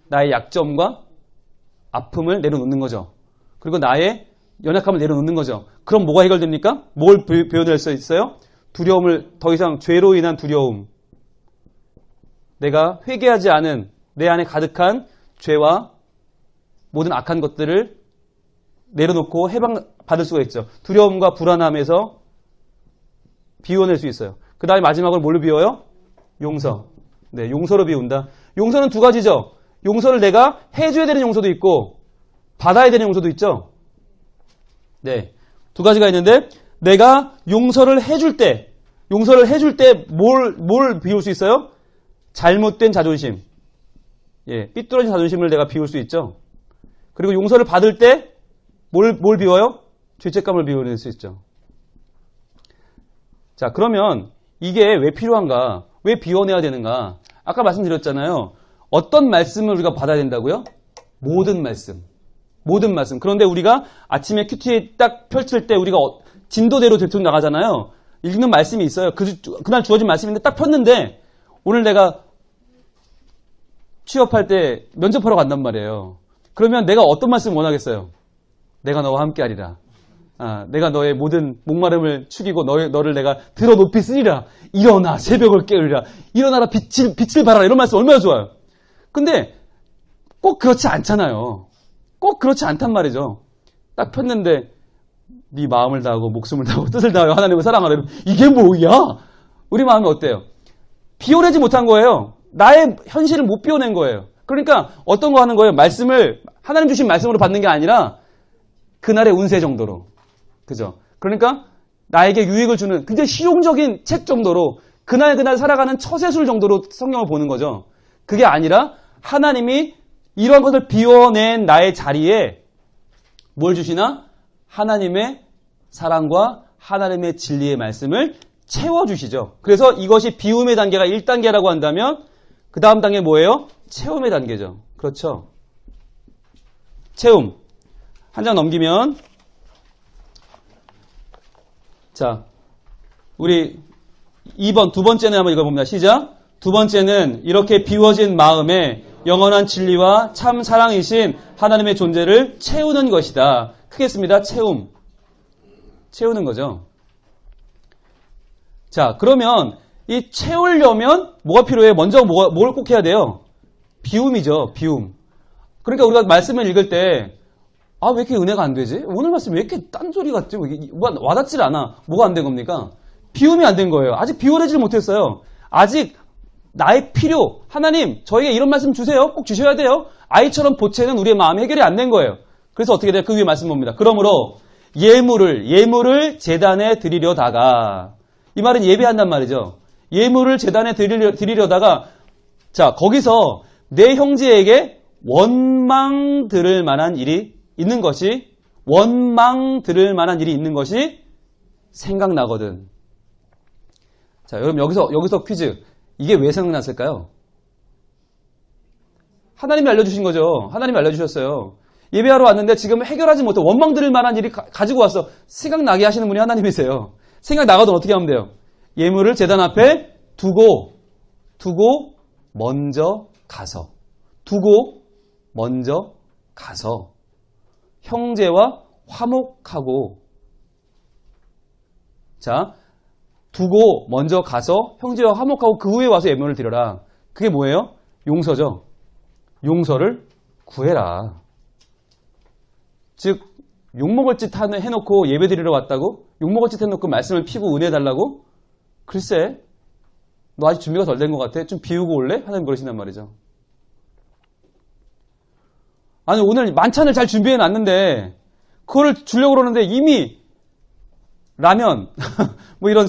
나의 약점과 아픔을 내려놓는 거죠. 그리고 나의 연약함을 내려놓는 거죠. 그럼 뭐가 해결됩니까? 뭘 배워낼 수 있어요? 두려움을 더 이상 죄로 인한 두려움. 내가 회개하지 않은 내 안에 가득한 죄와 모든 악한 것들을 내려놓고 해방받을 수가 있죠. 두려움과 불안함에서 비워낼 수 있어요. 그 다음에 마지막으로 뭘로 비워요? 용서. 네, 용서로 비운다. 용서는 두 가지죠. 용서를 내가 해줘야 되는 용서도 있고 받아야 되는 용서도 있죠. 네, 두 가지가 있는데 내가 용서를 해줄 때 뭘 비울 수 있어요? 잘못된 자존심. 예, 삐뚤어진 자존심을 내가 비울 수 있죠. 그리고 용서를 받을 때 뭘 비워요? 죄책감을 비워낼 수 있죠. 자, 그러면 이게 왜 필요한가? 왜 비워내야 되는가? 아까 말씀드렸잖아요. 어떤 말씀을 우리가 받아야 된다고요? 모든 말씀. 그런데 우리가 아침에 큐티 딱 펼칠 때 우리가 진도대로 대충 나가잖아요. 읽는 말씀이 있어요. 그날 주어진 말씀인데 딱 폈는데 오늘 내가 취업할 때 면접하러 간단 말이에요. 그러면 내가 어떤 말씀 원하겠어요? 내가 너와 함께하리라. 내가 너의 모든 목마름을 축이고 너를 내가 들어 높이 쓰리라. 일어나 새벽을 깨우리라. 일어나라 빛을 발하라. 이런 말씀 얼마나 좋아요. 근데 꼭 그렇지 않잖아요. 꼭 그렇지 않단 말이죠. 딱 폈는데 네 마음을 다하고 목숨을 다하고 뜻을 다하여 하나님을 사랑하라. 이게 뭐야? 우리 마음이 어때요? 비워내지 못한 거예요. 나의 현실을 못 비워낸 거예요. 그러니까 어떤 거 하는 거예요? 하나님 주신 말씀으로 받는 게 아니라 그날의 운세 정도로. 그죠? 그러니까 나에게 유익을 주는 굉장히 실용적인 책 정도로 그날 살아가는 처세술 정도로 성경을 보는 거죠. 그게 아니라 하나님이 이러한 것을 비워낸 나의 자리에 뭘 주시나? 하나님의 사랑과 하나님의 진리의 말씀을 채워주시죠. 그래서 이것이 비움의 단계가 1단계라고 한다면 그 다음 단계 뭐예요? 채움의 단계죠. 그렇죠. 채움. 한 장 넘기면 자, 우리 2번 두 번째는 한번 읽어봅니다. 시작. 두 번째는 이렇게 비워진 마음에 영원한 진리와 참 사랑이신 하나님의 존재를 채우는 것이다. 크겠습니다. 채우는 거죠. 자, 그러면 이 채우려면 뭐가 필요해요? 먼저 뭘 꼭 해야 돼요? 비움이죠. 비움. 그러니까 우리가 말씀을 읽을 때 왜 이렇게 은혜가 안 되지? 오늘 말씀 왜 이렇게 딴소리 같지? 와닿질 않아. 뭐가 안 된 겁니까? 비움이 안 된 거예요. 아직 비워내지를 못했어요. 아직 나의 필요, 하나님 저에게 이런 말씀 주세요. 꼭 주셔야 돼요. 아이처럼 보채는 우리의 마음이 해결이 안 된 거예요. 그래서 어떻게 돼요? 그 위에 말씀 봅니다. 그러므로 예물을 제단에 드리려다가, 이 말은 예배한단 말이죠. 예물을 제단에 드리려다가, 자, 거기서 내 형제에게 원망 들을 만한 일이 있는 것이 생각나거든. 자, 여러분 여기서 퀴즈. 이게 왜 생각났을까요? 하나님이 알려주신 거죠. 하나님이 알려주셨어요. 예배하러 왔는데 지금 해결하지 못해 원망 들을 만한 일이 가지고 왔어. 생각나게 하시는 분이 하나님이세요. 생각나거든 어떻게 하면 돼요? 예물을 제단 앞에 두고 먼저 가서 형제와 화목하고, 자, 두고 먼저 가서 형제와 화목하고 그 후에 와서 예물을 드려라. 그게 뭐예요? 용서죠. 용서를 구해라. 즉 욕먹을 짓 해놓고 예배 드리러 왔다고? 욕먹을 짓 해놓고 말씀을 피고 은혜 달라고? 글쎄, 너 아직 준비가 덜 된 것 같아. 좀 비우고 올래? 하나님 그러신단 말이죠. 아니, 오늘 만찬을 잘 준비해놨는데 그거를 주려고 그러는데 이미 라면, 뭐 이런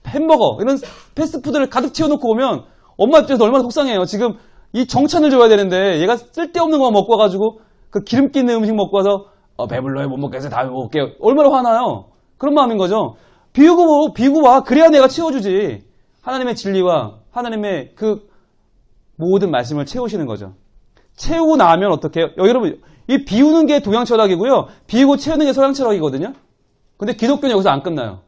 햄버거, 이런 패스트푸드를 가득 채워놓고 오면 엄마 입장에서 얼마나 속상해요. 지금 이 정찬을 줘야 되는데 얘가 쓸데없는 거 먹고 와가지고 그 기름기 있는 음식 먹고 와서 배불러요, 못 먹겠어요, 다음에 먹을게요. 얼마나 화나요? 그런 마음인 거죠. 비우고 와. 그래야 내가 채워주지. 하나님의 진리와 하나님의 그 모든 말씀을 채우시는 거죠. 채우고 나면 어떻게 해요? 여러분, 이 비우는 게 동양 철학이고요. 비우고 채우는 게 서양 철학이거든요. 근데 기독교는 여기서 안 끝나요.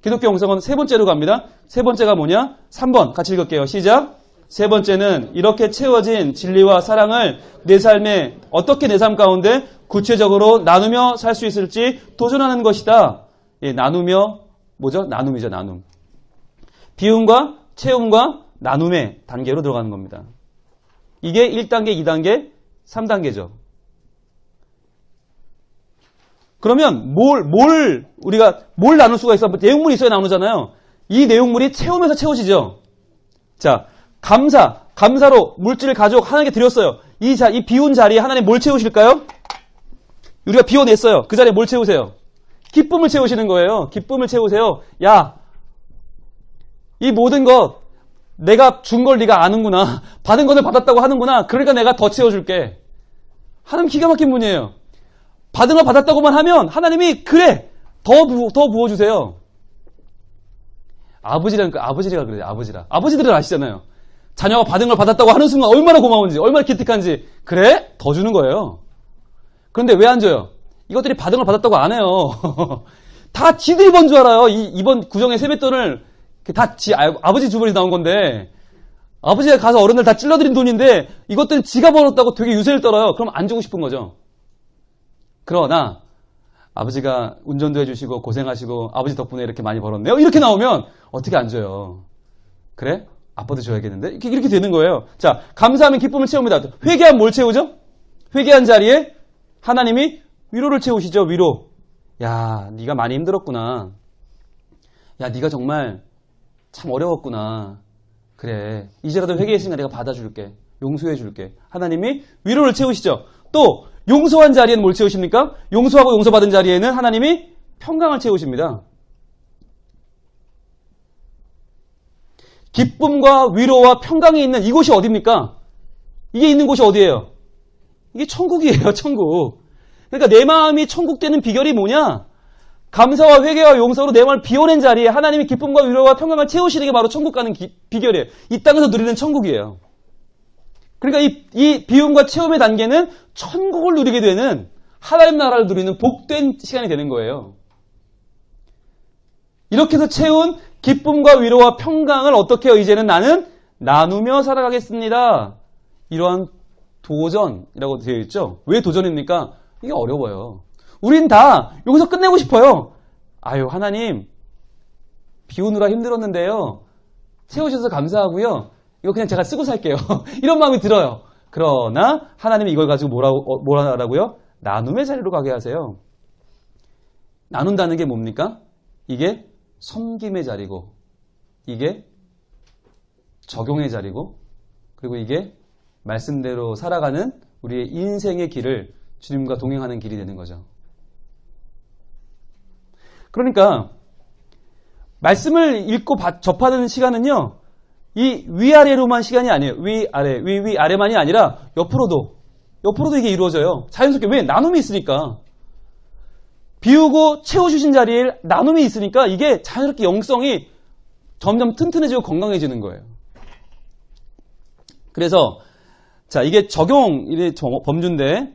기독교 영성은 세 번째로 갑니다. 세 번째가 뭐냐? 3번 같이 읽을게요. 시작. 세 번째는 이렇게 채워진 진리와 사랑을 내 삶에 어떻게 내 삶 가운데 구체적으로 나누며 살 수 있을지 도전하는 것이다. 예, 나누며 뭐죠? 나눔이죠. 나눔. 비움과 채움과 나눔의 단계로 들어가는 겁니다. 이게 1단계, 2단계, 3단계죠. 그러면 우리가 뭘 나눌 수가 있어? 내용물이 있어야 나누잖아요. 이 내용물이 채우면서 채워지죠. 자, 감사로 물질을 가지고 하나님께 드렸어요. 이 비운 자리에 하나님 뭘 채우실까요? 우리가 비워냈어요. 그 자리에 뭘 채우세요? 기쁨을 채우시는 거예요. 기쁨을 채우세요. 야, 이 모든 것 내가 준 걸 네가 아는구나. 받은 것을 받았다고 하는구나. 그러니까 내가 더 채워줄게. 하나님 기가 막힌 분이에요. 받은 걸 받았다고만 하면 하나님이 그래 더 부어주세요. 아버지라 그래요. 아버지들은 아시잖아요. 자녀가 받은 걸 받았다고 하는 순간 얼마나 고마운지, 얼마나 기특한지. 그래? 더 주는 거예요. 그런데 왜 안 줘요? 이것들이 받은 걸 받았다고 안 해요. 다 지들이 번 줄 알아요. 이번 구정의 세뱃돈을 다 아버지 주머니에서 나온 건데, 아버지가 가서 어른들 다 찔러드린 돈인데 이것들은 지가 벌었다고 되게 유세를 떨어요. 그럼 안 주고 싶은 거죠. 그러나 아버지가 운전도 해주시고 고생하시고 아버지 덕분에 이렇게 많이 벌었네요. 이렇게 나오면 어떻게 안 줘요? 그래? 아빠도 줘야겠는데? 이렇게 되는 거예요. 자, 감사하면 기쁨을 채웁니다. 회개하면 뭘 채우죠? 회개한 자리에 하나님이 위로를 채우시죠. 위로. 야, 네가 많이 힘들었구나. 야, 네가 정말 참 어려웠구나. 그래, 이제라도 회개했으니까 내가 받아줄게. 용서해줄게. 하나님이 위로를 채우시죠. 또 용서한 자리에는 뭘 채우십니까? 용서하고 용서받은 자리에는 하나님이 평강을 채우십니다. 기쁨과 위로와 평강이 있는 이곳이 어디입니까? 이게 있는 곳이 어디예요? 이게 천국이에요. 천국. 그러니까 내 마음이 천국 되는 비결이 뭐냐? 감사와 회개와 용서로 내 마음을 비워낸 자리에 하나님이 기쁨과 위로와 평강을 채우시는 게 바로 천국 가는 비결이에요. 이 땅에서 누리는 천국이에요. 그러니까 이 비움과 채움의 단계는 천국을 누리게 되는, 하나님 나라를 누리는 복된 시간이 되는 거예요. 이렇게 해서 채운 기쁨과 위로와 평강을 어떻게 해요? 이제는 나는 나누며 살아가겠습니다. 이러한 도전이라고 되어 있죠. 왜 도전입니까? 이게 어려워요. 우린 다 여기서 끝내고 싶어요. 아유, 하나님 비우느라 힘들었는데요. 채우셔서 감사하고요. 이거 그냥 제가 쓰고 살게요. 이런 마음이 들어요. 그러나 하나님이 이걸 가지고 뭐라 하라고요? 나눔의 자리로 가게 하세요. 나눈다는 게 뭡니까? 이게 섬김의 자리고, 이게 적용의 자리고, 그리고 이게 말씀대로 살아가는 우리의 인생의 길을 주님과 동행하는 길이 되는 거죠. 그러니까 말씀을 읽고 접하는 시간은요, 이 위아래로만 시간이 아니에요. 위아래만이 아니라 옆으로도 이게 이루어져요. 자연스럽게. 왜? 나눔이 있으니까. 비우고 채워주신 자리에 나눔이 있으니까 이게 자연스럽게 영성이 점점 튼튼해지고 건강해지는 거예요. 그래서 자, 이게 적용의 범주인데,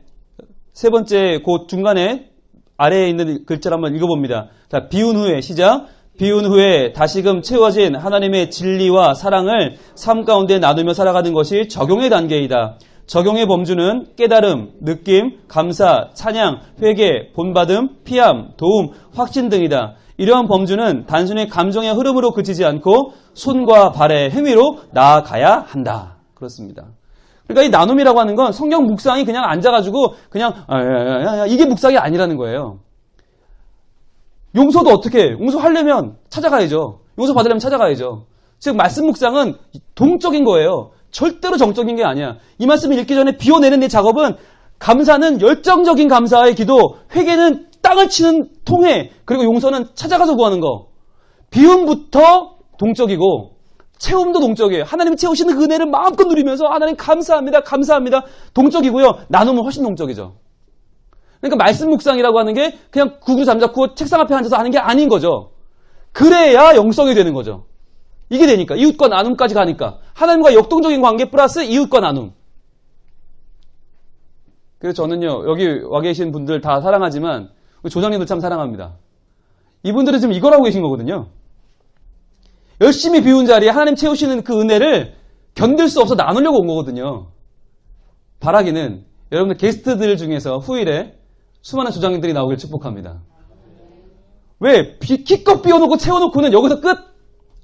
세 번째 그 중간에 아래에 있는 글자를 한번 읽어봅니다. 자, 비운 후에, 시작. 비운 후에 다시금 채워진 하나님의 진리와 사랑을 삶 가운데 나누며 살아가는 것이 적용의 단계이다. 적용의 범주는 깨달음, 느낌, 감사, 찬양, 회개, 본받음, 피함, 도움, 확신 등이다. 이러한 범주는 단순히 감정의 흐름으로 그치지 않고 손과 발의 행위로 나아가야 한다. 그렇습니다. 그러니까 이 나눔이라고 하는 건 성경 묵상이 그냥 앉아가지고 그냥 이게 묵상이 아니라는 거예요. 용서도 어떻게 해요? 용서하려면 찾아가야죠. 용서 받으려면 찾아가야죠. 즉 말씀 묵상은 동적인 거예요. 절대로 정적인 게 아니야. 이 말씀을 읽기 전에 비워내는 내 작업은, 감사는 열정적인 감사의 기도, 회개는 땅을 치는 통회, 그리고 용서는 찾아가서 구하는 거. 비움부터 동적이고 채움도 동적이에요. 하나님이 채우시는 그 은혜를 마음껏 누리면서 하나님 감사합니다. 감사합니다. 동적이고요. 나눔은 훨씬 동적이죠. 그러니까 말씀 묵상이라고 하는 게 그냥 구구로 잠자코 책상 앞에 앉아서 하는 게 아닌 거죠. 그래야 영성이 되는 거죠. 이게 되니까 이웃과 나눔까지 가니까 하나님과 역동적인 관계 플러스 이웃과 나눔. 그래서 저는요 여기 와 계신 분들 다 사랑하지만 조장님들 참 사랑합니다. 이분들은 지금 이걸 하고 계신 거거든요. 열심히 비운 자리에 하나님 채우시는 그 은혜를 견딜 수 없어 나누려고 온 거거든요. 바라기는 여러분들 게스트들 중에서 후일에 수많은 조장님들이 나오길 축복합니다. 왜? 기껏 비워놓고 채워놓고는 여기서 끝?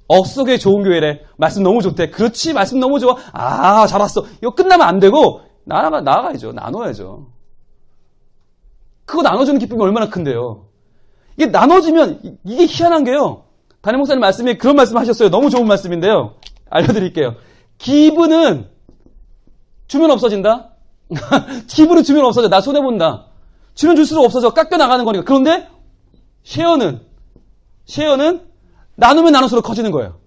억속의 좋은 교회래. 말씀 너무 좋대. 그렇지, 말씀 너무 좋아. 아, 잘 왔어. 이거 끝나면 안 되고 나아가야죠. 나눠야죠. 그거 나눠주는 기쁨이 얼마나 큰데요. 이게 나눠지면 이게 희한한 게요. 담임 목사님 말씀에 그런 말씀 하셨어요. 너무 좋은 말씀인데요. 알려드릴게요. 기분은 주면 없어진다. 기분은 주면 없어져. 나 손해본다. 주면 줄수록 없어져. 깎여 나가는 거니까. 그런데 쉐어는 나누면 나눌수록 커지는 거예요.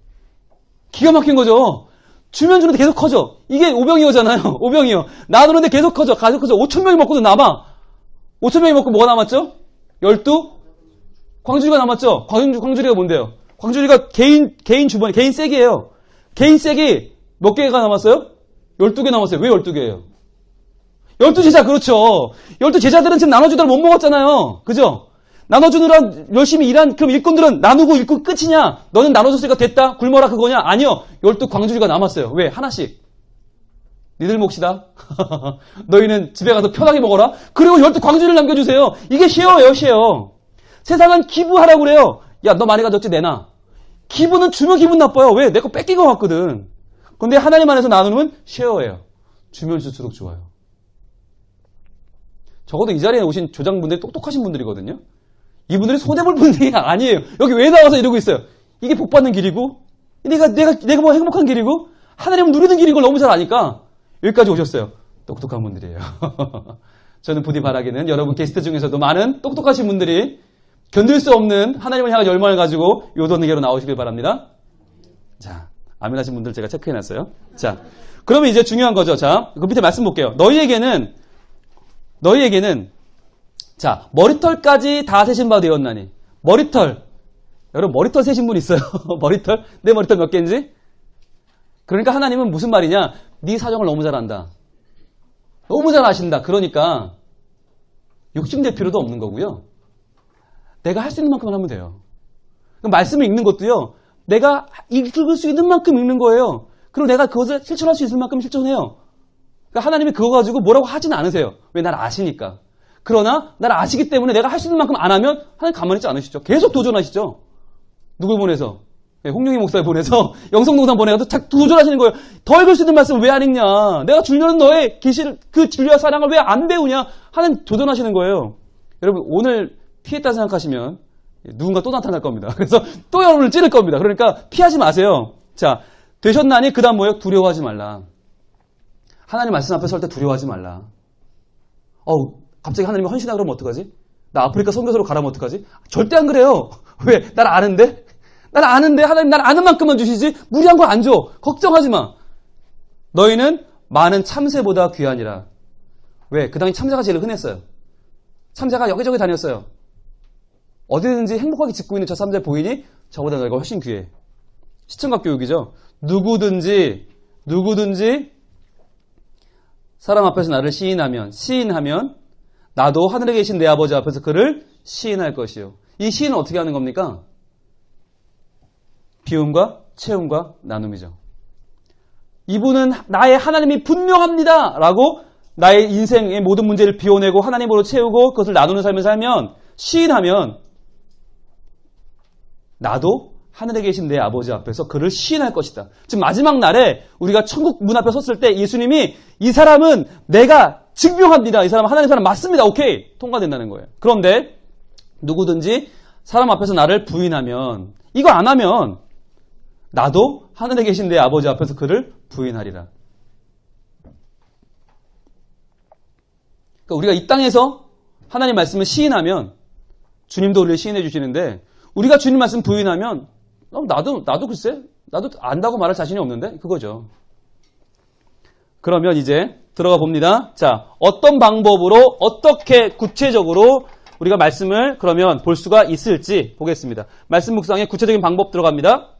기가 막힌 거죠. 주면 주는데 계속 커져. 이게 오병이어잖아요. 오병이어. 나누는데 계속 커져. 계속 커져. 5,000명이 먹고도 남아. 5,000명이 먹고 뭐가 남았죠? 12? 광주리가 남았죠? 광주리가 뭔데요? 광주리가 개인 주번이, 개인 섹이에요. 개인 섹이 몇 개가 남았어요? 12개 남았어요. 왜 12개예요? 12제자, 그렇죠. 12제자들은 지금 나눠주다를 못 먹었잖아요. 그죠? 나눠주느라 열심히 일한 그 일꾼들은 나누고 일꾼 끝이냐? 너는 나눠줬으니까 됐다? 굶어라 그거냐? 아니요. 12광주리가 남았어요. 왜? 하나씩. 니들 몫이다. 너희는 집에 가서 편하게 먹어라. 그리고 12광주리를 남겨주세요. 이게 쉐어예요, 쉐어. 세상은 기부하라고 그래요. 야, 너 많이 가졌지? 내놔. 기부는 주면 기분 나빠요. 왜? 내 거 뺏긴 것 같거든. 근데 하나님 안에서 나누면 쉐어예요. 주면 줄수록 좋아요. 적어도 이 자리에 오신 조장분들이 똑똑하신 분들이거든요. 이분들이 손해볼 분들이 아니에요. 여기 왜 나와서 이러고 있어요? 이게 복받는 길이고, 내가 뭐 행복한 길이고, 하나님을 누리는 길인 걸 너무 잘 아니까 여기까지 오셨어요. 똑똑한 분들이에요. 저는 부디 바라기는 여러분 게스트 중에서도 많은 똑똑하신 분들이 견딜 수 없는 하나님을 향한 열망을 가지고 요돈에게로 나오시길 바랍니다. 자, 아멘 하신 분들 제가 체크해놨어요. 자, 그러면 이제 중요한 거죠. 자, 그 밑에 말씀 볼게요. 너희에게는 자, 머리털까지 다 세신 바 되었나니. 머리털. 여러분 머리털 세신 분 있어요? 머리털? 내 머리털 몇 개인지? 그러니까 하나님은 무슨 말이냐? 네 사정을 너무 잘 안다. 너무 잘 아신다. 그러니까 욕심낼 필요도 없는 거고요. 내가 할 수 있는 만큼 하면 돼요. 말씀을 읽는 것도요. 내가 읽을 수 있는 만큼 읽는 거예요. 그리고 내가 그것을 실천할 수 있을 만큼 실천해요. 그러니까 하나님이 그거 가지고 뭐라고 하진 않으세요. 왜? 날 아시니까. 그러나 날 아시기 때문에 내가 할 수 있는 만큼 안 하면 하나님 가만히 있지 않으시죠. 계속 도전하시죠. 누굴 보내서? 홍용희 목사를 보내서 영성동산 보내서 도전하시는 거예요. 더 읽을 수 있는 말씀을 왜 안 읽냐? 내가 주려는 너의 계시를 그 진리와 사랑을 왜 안 배우냐? 하는 도전하시는 거예요. 여러분 오늘 피했다 생각하시면 누군가 또 나타날 겁니다. 그래서 또 여러분을 찌를 겁니다. 그러니까 피하지 마세요. 자, 되셨나니 그 다음 뭐예요? 두려워하지 말라. 하나님 말씀 앞에 설 때 두려워하지 말라. 갑자기 하나님이 헌신하라 그러면 어떡하지? 나 아프리카 선교사로 가라면 어떡하지? 절대 안 그래요. 왜? 날 아는데? 날 아는데 하나님 날 아는 만큼만 주시지 무리한 거 안 줘. 걱정하지 마. 너희는 많은 참새보다 귀하니라. 왜? 그 당시 참새가 제일 흔했어요. 참새가 여기저기 다녔어요. 어디든지 행복하게 짓고 있는 저 참새 보이니? 저보다 너희가 훨씬 귀해. 시청각 교육이죠. 누구든지 사람 앞에서 나를 시인하면 나도 하늘에 계신 내 아버지 앞에서 그를 시인할 것이요. 이 시인은 어떻게 하는 겁니까? 비움과 채움과 나눔이죠. 이분은 나의 하나님이 분명합니다 라고 나의 인생의 모든 문제를 비워내고 하나님으로 채우고 그것을 나누는 삶을 살면 시인하면 나도 하늘에 계신 내 아버지 앞에서 그를 시인할 것이다. 지금 마지막 날에 우리가 천국 문 앞에 섰을 때 예수님이 이 사람은 내가 증명합니다. 이 사람은 하나님 사람 맞습니다. 오케이. 통과된다는 거예요. 그런데 누구든지 사람 앞에서 나를 부인하면 이거 안 하면 나도 하늘에 계신 내 아버지 앞에서 그를 부인하리라. 그러니까 우리가 이 땅에서 하나님 말씀을 시인하면 주님도 우리를 시인해 주시는데 우리가 주님 말씀 부인하면 나도 글쎄 나도 안다고 말할 자신이 없는데 그거죠. 그러면 이제 들어가 봅니다. 자, 어떤 방법으로 어떻게 구체적으로 우리가 말씀을 그러면 볼 수가 있을지 보겠습니다. 말씀 묵상의 구체적인 방법 들어갑니다.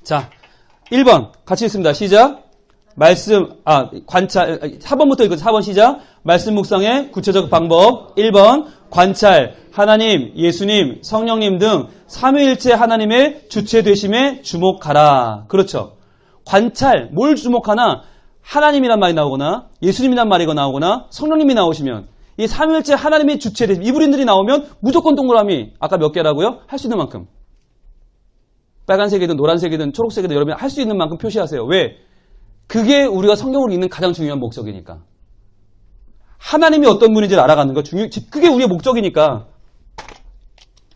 자, 1번 같이 읽습니다. 시작. 관찰 4번부터 읽어서 4번 시작. 말씀 묵상의 구체적 방법 1번 관찰 하나님, 예수님, 성령님 등 삼위일체 하나님의 주체 되심에 주목하라. 그렇죠. 관찰 뭘 주목하나 하나님이란 말이 나오거나 예수님이란 말이 나오거나 성령님이 나오시면 이 삼위일체 하나님의 주체 되심 이브린들이 나오면 무조건 동그라미 아까 몇 개라고요? 할 수 있는 만큼 빨간색이든 노란색이든 초록색이든 여러분이 할 수 있는 만큼 표시하세요. 왜? 그게 우리가 성경을 읽는 가장 중요한 목적이니까. 하나님이 어떤 분인지를 알아가는 거 그게 우리의 목적이니까.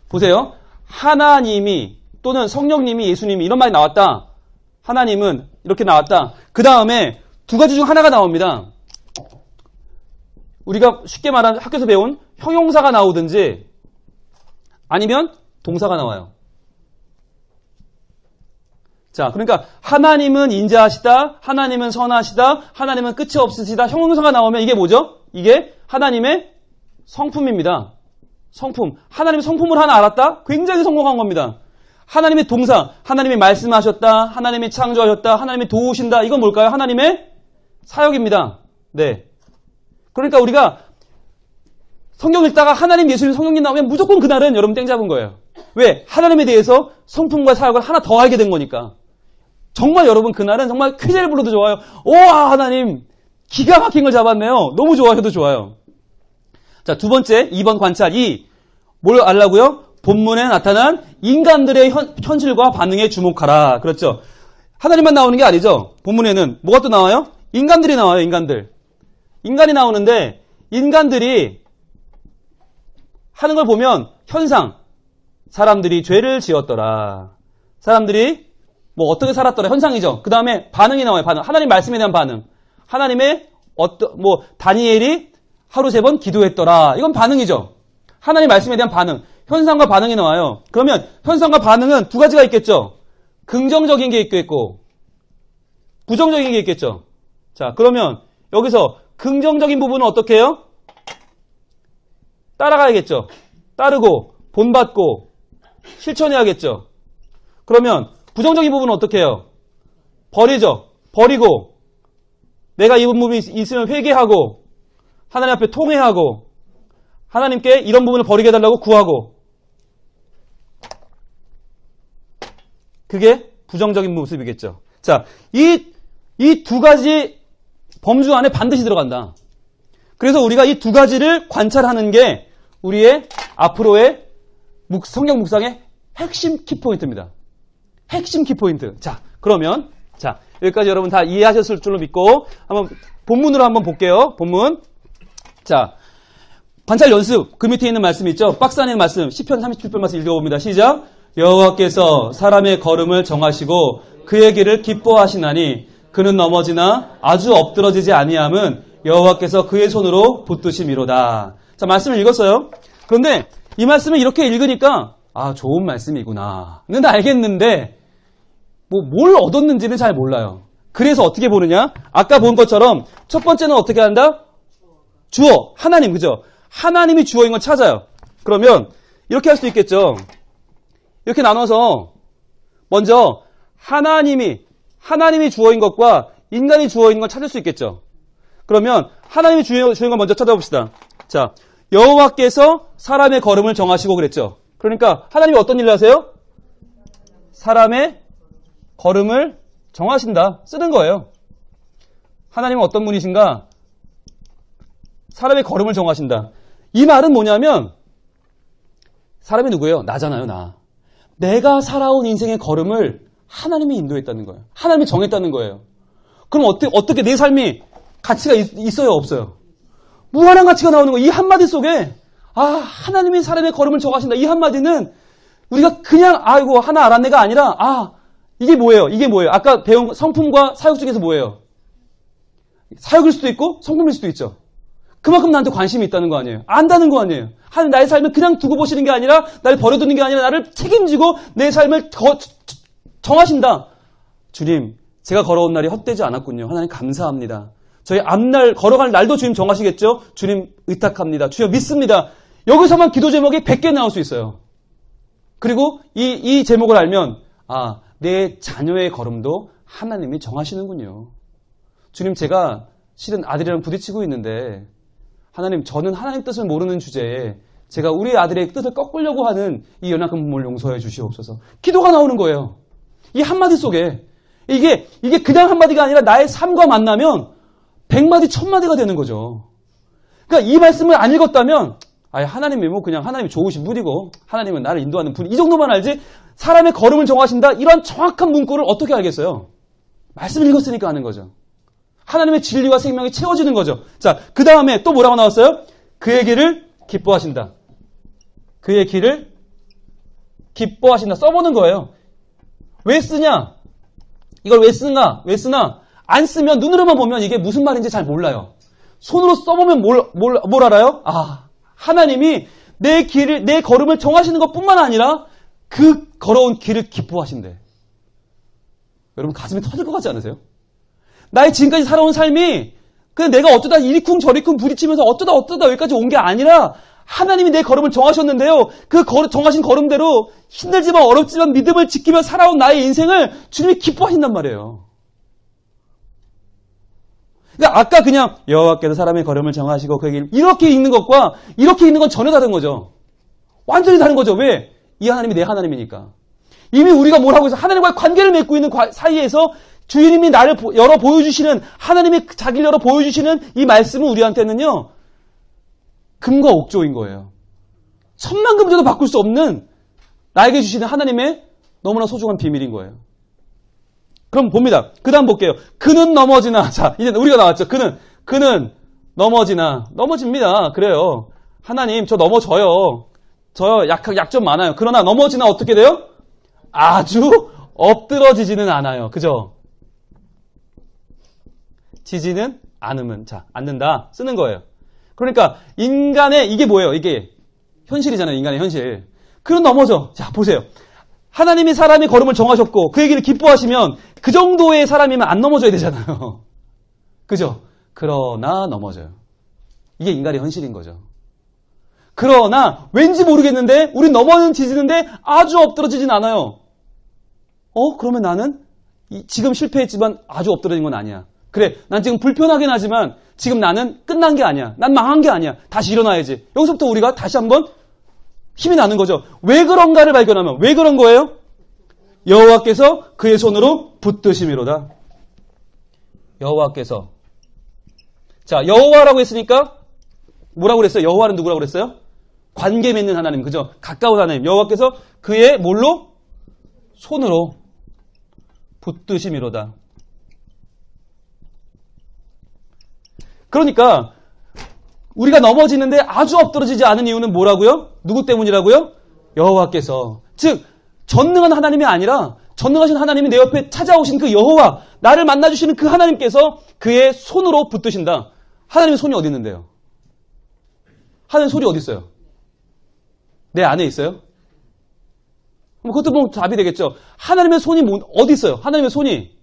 보세요. 하나님이 또는 성령님이 예수님이 이런 말이 나왔다. 하나님은 이렇게 나왔다. 그 다음에 두 가지 중 하나가 나옵니다. 우리가 쉽게 말하는 학교에서 배운 형용사가 나오든지 아니면 동사가 나와요. 자, 그러니까 하나님은 인자하시다, 하나님은 선하시다, 하나님은 끝이 없으시다. 형용사가 나오면 이게 뭐죠? 이게 하나님의 성품입니다. 성품. 하나님의 성품을 하나 알았다? 굉장히 성공한 겁니다. 하나님의 동사, 하나님이 말씀하셨다, 하나님이 창조하셨다, 하나님이 도우신다. 이건 뭘까요? 하나님의 사역입니다. 네. 그러니까 우리가 성경 읽다가 하나님, 예수님, 성령님 나오면 무조건 그날은 여러분 땡 잡은 거예요. 왜? 하나님에 대해서 성품과 사역을 하나 더 알게 된 거니까. 정말 여러분 그날은 정말 퀴즈를 불러도 좋아요. 오와 하나님 기가 막힌 걸 잡았네요. 너무 좋아해도 좋아요. 자, 두 번째 2번 관찰 2. 뭘 알라고요? 본문에 나타난 인간들의 현실과 반응에 주목하라. 그렇죠. 하나님만 나오는 게 아니죠. 본문에는 뭐가 또 나와요? 인간들이 나와요. 인간들. 인간이 나오는데 인간들이 하는 걸 보면 현상. 사람들이 죄를 지었더라. 사람들이 뭐 어떻게 살았더라. 현상이죠. 그 다음에 반응이 나와요. 반응. 하나님 말씀에 대한 반응. 하나님의 다니엘이 하루 3번 기도했더라. 이건 반응이죠. 하나님 말씀에 대한 반응. 현상과 반응이 나와요. 그러면 현상과 반응은 두 가지가 있겠죠. 긍정적인 게 있겠고 부정적인 게 있겠죠. 자, 그러면 여기서 긍정적인 부분은 어떻게 해요? 따라가야겠죠. 따르고 본받고 실천해야겠죠. 그러면 부정적인 부분은 어떻게 해요? 버리죠. 버리고 내가 이 부분이 있으면 회개하고 하나님 앞에 통회하고 하나님께 이런 부분을 버리게 해달라고 구하고 그게 부정적인 모습이겠죠. 자, 이 두 가지 범주 안에 반드시 들어간다. 그래서 우리가 이 두 가지를 관찰하는 게 우리의 앞으로의 성경 묵상의 핵심 키포인트입니다. 핵심 키포인트. 자, 그러면 자, 여기까지 여러분 다 이해하셨을 줄로 믿고 한번 본문으로 한번 볼게요. 본문. 자, 관찰 연습. 그 밑에 있는 말씀 있죠? 박스 안에 있는 말씀. 시편 37편 말씀 읽어봅니다. 시작. 여호와께서 사람의 걸음을 정하시고 그의 길을 기뻐하시나니 그는 넘어지나 아주 엎드러지지 아니함은 여호와께서 그의 손으로 붙드심이로다. 자, 말씀을 읽었어요. 그런데 이 말씀을 이렇게 읽으니까 좋은 말씀이구나. 는 알겠는데 뭘 얻었는지는 잘 몰라요. 그래서 어떻게 보느냐? 아까 본 것처럼 첫 번째는 어떻게 한다? 주어, 하나님, 그죠? 하나님이 주어인 걸 찾아요. 그러면 이렇게 할 수 있겠죠. 이렇게 나눠서 먼저 하나님이 주어인 것과 인간이 주어인 걸 찾을 수 있겠죠. 그러면 하나님이 주어인 걸 먼저 찾아봅시다. 자, 여호와께서 사람의 걸음을 정하시고 그랬죠. 그러니까 하나님이 어떤 일을 하세요? 사람의 걸음을 정하신다. 쓰는 거예요. 하나님은 어떤 분이신가? 사람의 걸음을 정하신다. 이 말은 뭐냐면 사람이 누구예요? 나잖아요. 나. 내가 살아온 인생의 걸음을 하나님이 인도했다는 거예요. 하나님이 정했다는 거예요. 그럼 어떻게 내 삶이 가치가 있어요? 없어요? 무한한 가치가 나오는 거예요. 이 한마디 속에 하나님이 사람의 걸음을 정하신다. 이 한마디는 우리가 그냥 하나 알았네가 아니라 이게 뭐예요? 이게 뭐예요? 아까 배운 성품과 사역 중에서 뭐예요? 사역일 수도 있고 성품일 수도 있죠. 그만큼 나한테 관심이 있다는 거 아니에요? 안다는 거 아니에요? 하나님 나의 삶을 그냥 두고 보시는 게 아니라 나를 버려두는 게 아니라 나를 책임지고 내 삶을 정하신다. 주님, 제가 걸어온 날이 헛되지 않았군요. 하나님 감사합니다. 저희 앞날 걸어갈 날도 주님 정하시겠죠? 주님 의탁합니다. 주여 믿습니다. 여기서만 기도 제목이 100개 나올 수 있어요. 그리고 이 제목을 알면 내 자녀의 걸음도 하나님이 정하시는군요. 주님, 제가 실은 아들이랑 부딪히고 있는데 하나님, 저는 하나님 뜻을 모르는 주제에 제가 우리 아들의 뜻을 꺾으려고 하는 이 연약한 부모를 용서해 주시옵소서. 기도가 나오는 거예요. 이 한마디 속에 이게 그냥 한마디가 아니라 나의 삶과 만나면 100마디, 1000마디가 되는 거죠. 그러니까 이 말씀을 안 읽었다면 하나님이 그냥 하나님이 좋으신 분이고 하나님은 나를 인도하는 분, 이 정도만 알지 사람의 걸음을 정하신다 이런 정확한 문구를 어떻게 알겠어요? 말씀을 읽었으니까 아는 거죠. 하나님의 진리와 생명이 채워지는 거죠. 자, 그 다음에 또 뭐라고 나왔어요? 그의 길을 기뻐하신다. 그의 길을 기뻐하신다. 써보는 거예요. 왜 쓰냐? 이걸 왜 쓰나? 안 쓰면 눈으로만 보면 이게 무슨 말인지 잘 몰라요. 손으로 써보면 뭘 알아요? 하나님이 내 걸음을 정하시는 것뿐만 아니라 그 걸어온 길을 기뻐하신대. 여러분 가슴이 터질 것 같지 않으세요? 나의 지금까지 살아온 삶이 그냥 내가 어쩌다 이리쿵 저리쿵 부딪히면서 어쩌다 여기까지 온 게 아니라 하나님이 내 걸음을 정하셨는데요. 그 정하신 걸음대로 힘들지만 어렵지만 믿음을 지키며 살아온 나의 인생을 주님이 기뻐하신단 말이에요. 그러니까 아까 그냥 여호와께서 사람의 걸음을 정하시고 그 길 이렇게 읽는 것과 이렇게 읽는 건 전혀 다른 거죠. 완전히 다른 거죠. 왜? 이 하나님이 내 하나님이니까. 이미 우리가 뭘 하고 있어? 하나님과의 관계를 맺고 있는 사이에서 주님이 나를 열어 보여주시는, 하나님이 자기를 열어 보여주시는 이 말씀은 우리한테는요, 금과 옥조인 거예요. 천만금 줘도 바꿀 수 없는 나에게 주시는 하나님의 너무나 소중한 비밀인 거예요. 그럼 봅니다. 그 다음 볼게요. 그는 넘어지나. 자, 이제 우리가 나왔죠. 그는 넘어집니다. 그래요. 하나님, 저 넘어져요. 저 약점 많아요. 그러나 넘어지나 어떻게 돼요? 아주 엎드러지지는 않아요. 그죠? 지지는 않으면, 않는다. 쓰는 거예요. 그러니까, 인간의, 이게 뭐예요? 이게 현실이잖아요. 인간의 현실. 그럼 넘어져. 자, 보세요. 하나님이 사람의 걸음을 정하셨고, 그 얘기를 기뻐하시면, 그 정도의 사람이면 안 넘어져야 되잖아요. 그죠? 그러나 넘어져요. 이게 인간의 현실인 거죠. 그러나, 왠지 모르겠는데, 우린 넘어지는데 아주 엎드러지진 않아요. 그러면 나는 지금 실패했지만 아주 엎드러진 건 아니야. 그래, 난 지금 불편하긴 하지만 지금 나는 끝난 게 아니야. 난 망한 게 아니야. 다시 일어나야지. 여기서부터 우리가 다시 한번 힘이 나는 거죠. 왜 그런가를 발견하면 왜 그런 거예요? 여호와께서 그의 손으로 붙드심이로다. 여호와께서. 자, 여호와라고 했으니까 뭐라고 그랬어요? 여호와는 누구라고 그랬어요? 관계 맺는 하나님. 그죠? 가까운 하나님. 여호와께서 그의 뭘로? 손으로 붙드심이로다. 그러니까 우리가 넘어지는데 아주 엎드러지지 않은 이유는 뭐라고요? 누구 때문이라고요? 여호와께서. 즉 전능한 하나님이 아니라 전능하신 하나님이 내 옆에 찾아오신 그 여호와, 나를 만나주시는 그 하나님께서 그의 손으로 붙드신다. 하나님의 손이 어디 있는데요? 하나님의 손이 어디 있어요? 내 안에 있어요? 그것도 보면 답이 되겠죠. 하나님의 손이 어디 있어요? 하나님의 손이.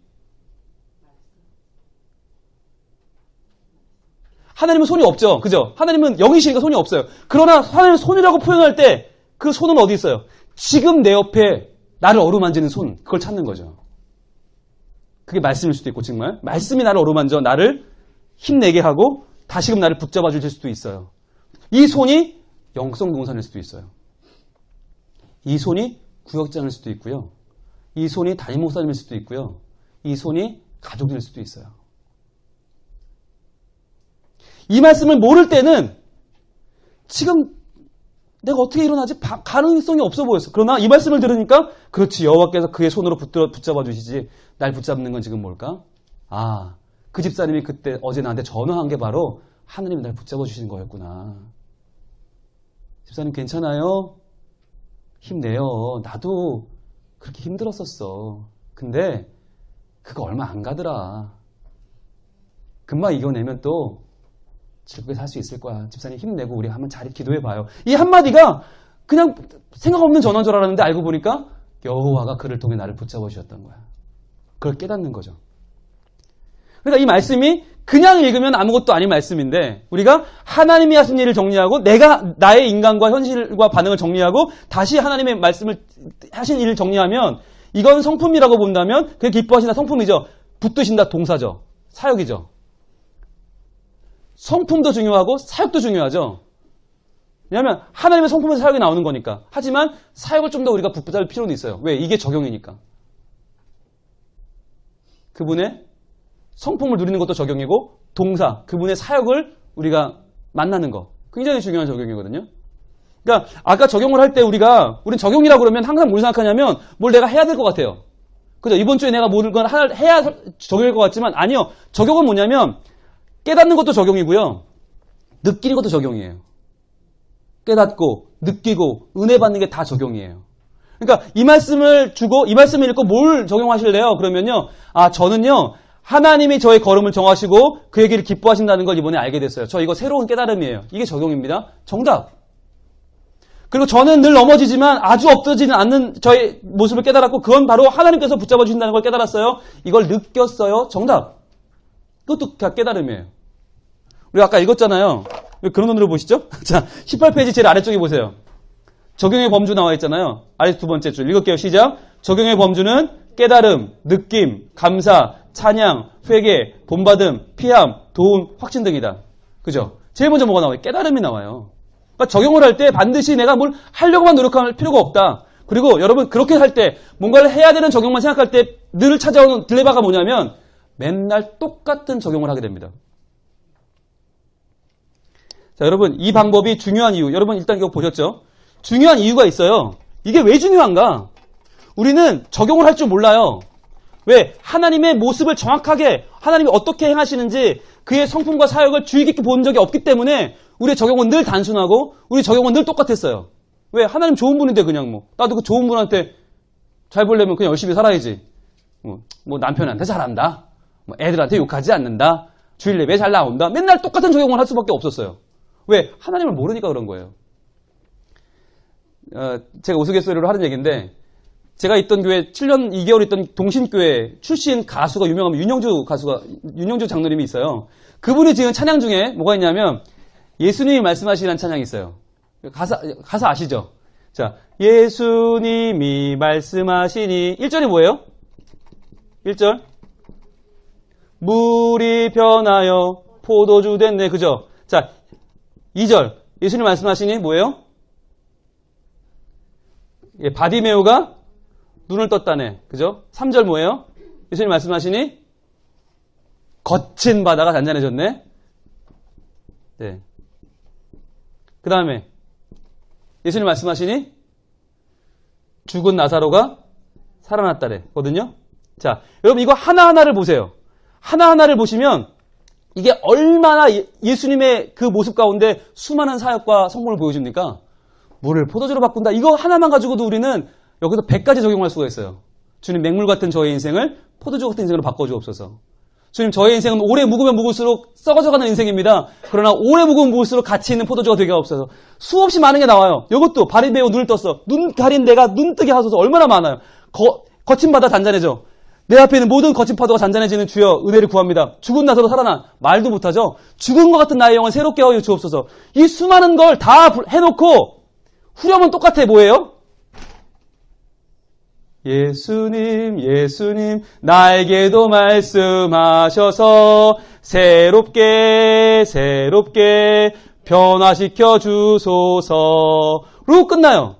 하나님은 손이 없죠. 그죠? 하나님은 영이시니까 손이 없어요. 그러나 하나님의 손이라고 표현할 때 그 손은 어디 있어요? 지금 내 옆에 나를 어루만지는 손. 그걸 찾는 거죠. 그게 말씀일 수도 있고 정말. 말씀이 나를 어루만져 나를 힘내게 하고 다시금 나를 붙잡아 주실 수도 있어요. 이 손이 영성 동산일 수도 있어요. 이 손이 구역장일 수도 있고요. 이 손이 담임 목사님일 수도 있고요. 이 손이 가족일 수도 있어요. 이 말씀을 모를 때는 지금 내가 어떻게 일어나지? 가능성이 없어 보였어. 그러나 이 말씀을 들으니까 그렇지, 여호와께서 그의 손으로 붙잡아 주시지 날 붙잡는 건 지금 뭘까? 그 집사님이 그때 어제 나한테 전화한 게 바로 하나님이 날 붙잡아 주시는 거였구나. 집사님 괜찮아요? 힘내요. 나도 그렇게 힘들었었어. 근데 그거 얼마 안 가더라. 금방 이겨내면 또 즐겁게 살 수 있을 거야. 집사님 힘내고 우리 한번 잘 기도해봐요. 이 한마디가 그냥 생각 없는 전화인 줄 알았는데 알고 보니까 여호와가 그를 통해 나를 붙잡아 주셨던 거야. 그걸 깨닫는 거죠. 그러니까 이 말씀이 그냥 읽으면 아무것도 아닌 말씀인데 우리가 하나님이 하신 일을 정리하고 내가 나의 인간과 현실과 반응을 정리하고 다시 하나님의 말씀을 하신 일을 정리하면 이건 성품이라고 본다면 그게 기뻐하신다 성품이죠. 붙드신다 동사죠. 사역이죠. 성품도 중요하고 사역도 중요하죠. 왜냐하면 하나님의 성품에서 사역이 나오는 거니까. 하지만 사역을 좀 더 우리가 붙잡을 필요는 있어요. 왜? 이게 적용이니까. 그분의 성품을 누리는 것도 적용이고 동사, 그분의 사역을 우리가 만나는 거. 굉장히 중요한 적용이거든요. 그러니까 아까 적용을 할 때 우린 적용이라고 그러면 항상 뭘 생각하냐면 뭘 내가 해야 될 것 같아요. 그죠? 이번 주에 내가 뭘 해야 적용일 것 같지만 아니요. 적용은 뭐냐면 깨닫는 것도 적용이고요. 느끼는 것도 적용이에요. 깨닫고 느끼고 은혜 받는 게 다 적용이에요. 그러니까 이 말씀을 주고 이 말씀을 읽고 뭘 적용하실래요? 그러면요. 저는요. 하나님이 저의 걸음을 정하시고 그 얘기를 기뻐하신다는 걸 이번에 알게 됐어요. 저 이거 새로운 깨달음이에요. 이게 적용입니다. 정답. 그리고 저는 늘 넘어지지만 아주 엎드지는 않는 저의 모습을 깨달았고 그건 바로 하나님께서 붙잡아 주신다는 걸 깨달았어요. 이걸 느꼈어요. 정답. 그것도 다 깨달음이에요. 우리 아까 읽었잖아요. 왜 그런 눈으로 보시죠? 자, 18페이지 제일 아래쪽에 보세요. 적용의 범주 나와 있잖아요. 아래 두 번째 줄 읽을게요. 시작. 적용의 범주는 깨달음, 느낌, 감사, 찬양, 회개, 본받음, 피함, 도움, 확신 등이다. 그죠? 제일 먼저 뭐가 나와요? 깨달음이 나와요. 그러니까 적용을 할 때 반드시 내가 뭘 하려고만 노력할 필요가 없다. 그리고 여러분 그렇게 할 때 뭔가를 해야 되는 적용만 생각할 때 늘 찾아오는 딜레마가 뭐냐면 맨날 똑같은 적용을 하게 됩니다. 자, 여러분 이 방법이 중요한 이유. 여러분 일단 이거 보셨죠? 중요한 이유가 있어요. 이게 왜 중요한가? 우리는 적용을 할 줄 몰라요. 왜? 하나님의 모습을 정확하게 하나님이 어떻게 행하시는지 그의 성품과 사역을 주의 깊게 본 적이 없기 때문에 우리의 적용은 늘 단순하고 우리 적용은 늘 똑같았어요. 왜? 하나님 좋은 분인데 그냥 나도 그 좋은 분한테 잘 보려면 그냥 열심히 살아야지. 남편한테 잘한다. 애들한테 욕하지 않는다. 주일 예배 잘 나온다. 맨날 똑같은 적용을 할 수밖에 없었어요. 왜? 하나님을 모르니까 그런 거예요. 제가 우스갯소리로 하는 얘기인데 제가 있던 교회 7년 2개월 있던 동신교회 출신 가수가 유명한 윤영주 장로님이 있어요. 그분이 지금 찬양 중에 뭐가 있냐면 예수님이 말씀하시는 찬양이 있어요. 가사 아시죠? 자, 예수님이 말씀하시니 1절이 뭐예요? 1절 물이 변하여 포도주 됐네. 그죠? 자, 2절 예수님 말씀하시니 뭐예요? 바디메오가 눈을 떴다네. 그죠? 3절 뭐예요? 예수님 말씀하시니 거친 바다가 잔잔해졌네. 네. 그 다음에 예수님 말씀하시니 죽은 나사로가 살아났다래. 거든요. 자, 여러분 이거 하나하나를 보세요. 하나하나를 보시면 이게 얼마나 예수님의 그 모습 가운데 수많은 사역과 성공을 보여줍니까? 물을 포도주로 바꾼다. 이거 하나만 가지고도 우리는 여기서 100가지 적용할 수가 있어요. 주님 맹물 같은 저의 인생을 포도주 같은 인생으로 바꿔주옵소서. 주님 저의 인생은 오래 묵으면 묵을수록 썩어져가는 인생입니다. 그러나 오래 묵으면 묵을수록 가치 있는 포도주가 되게 없어서 수없이 많은 게 나와요. 이것도 발이 메고 눈을 떴어. 눈 가린 내가 눈 뜨게 하소서. 얼마나 많아요. 거친 바다 잔잔해져. 내 앞에 있는 모든 거친 파도가 잔잔해지는 주여 은혜를 구합니다. 죽은 나서로 살아나. 말도 못하죠. 죽은 것 같은 나의 영혼 새롭게 하여 주옵소서. 이 수많은 걸 다 해놓고 후렴은 똑같아. 뭐예요? 예수님 예수님 나에게도 말씀하셔서 새롭게 변화시켜 주소서로 끝나요.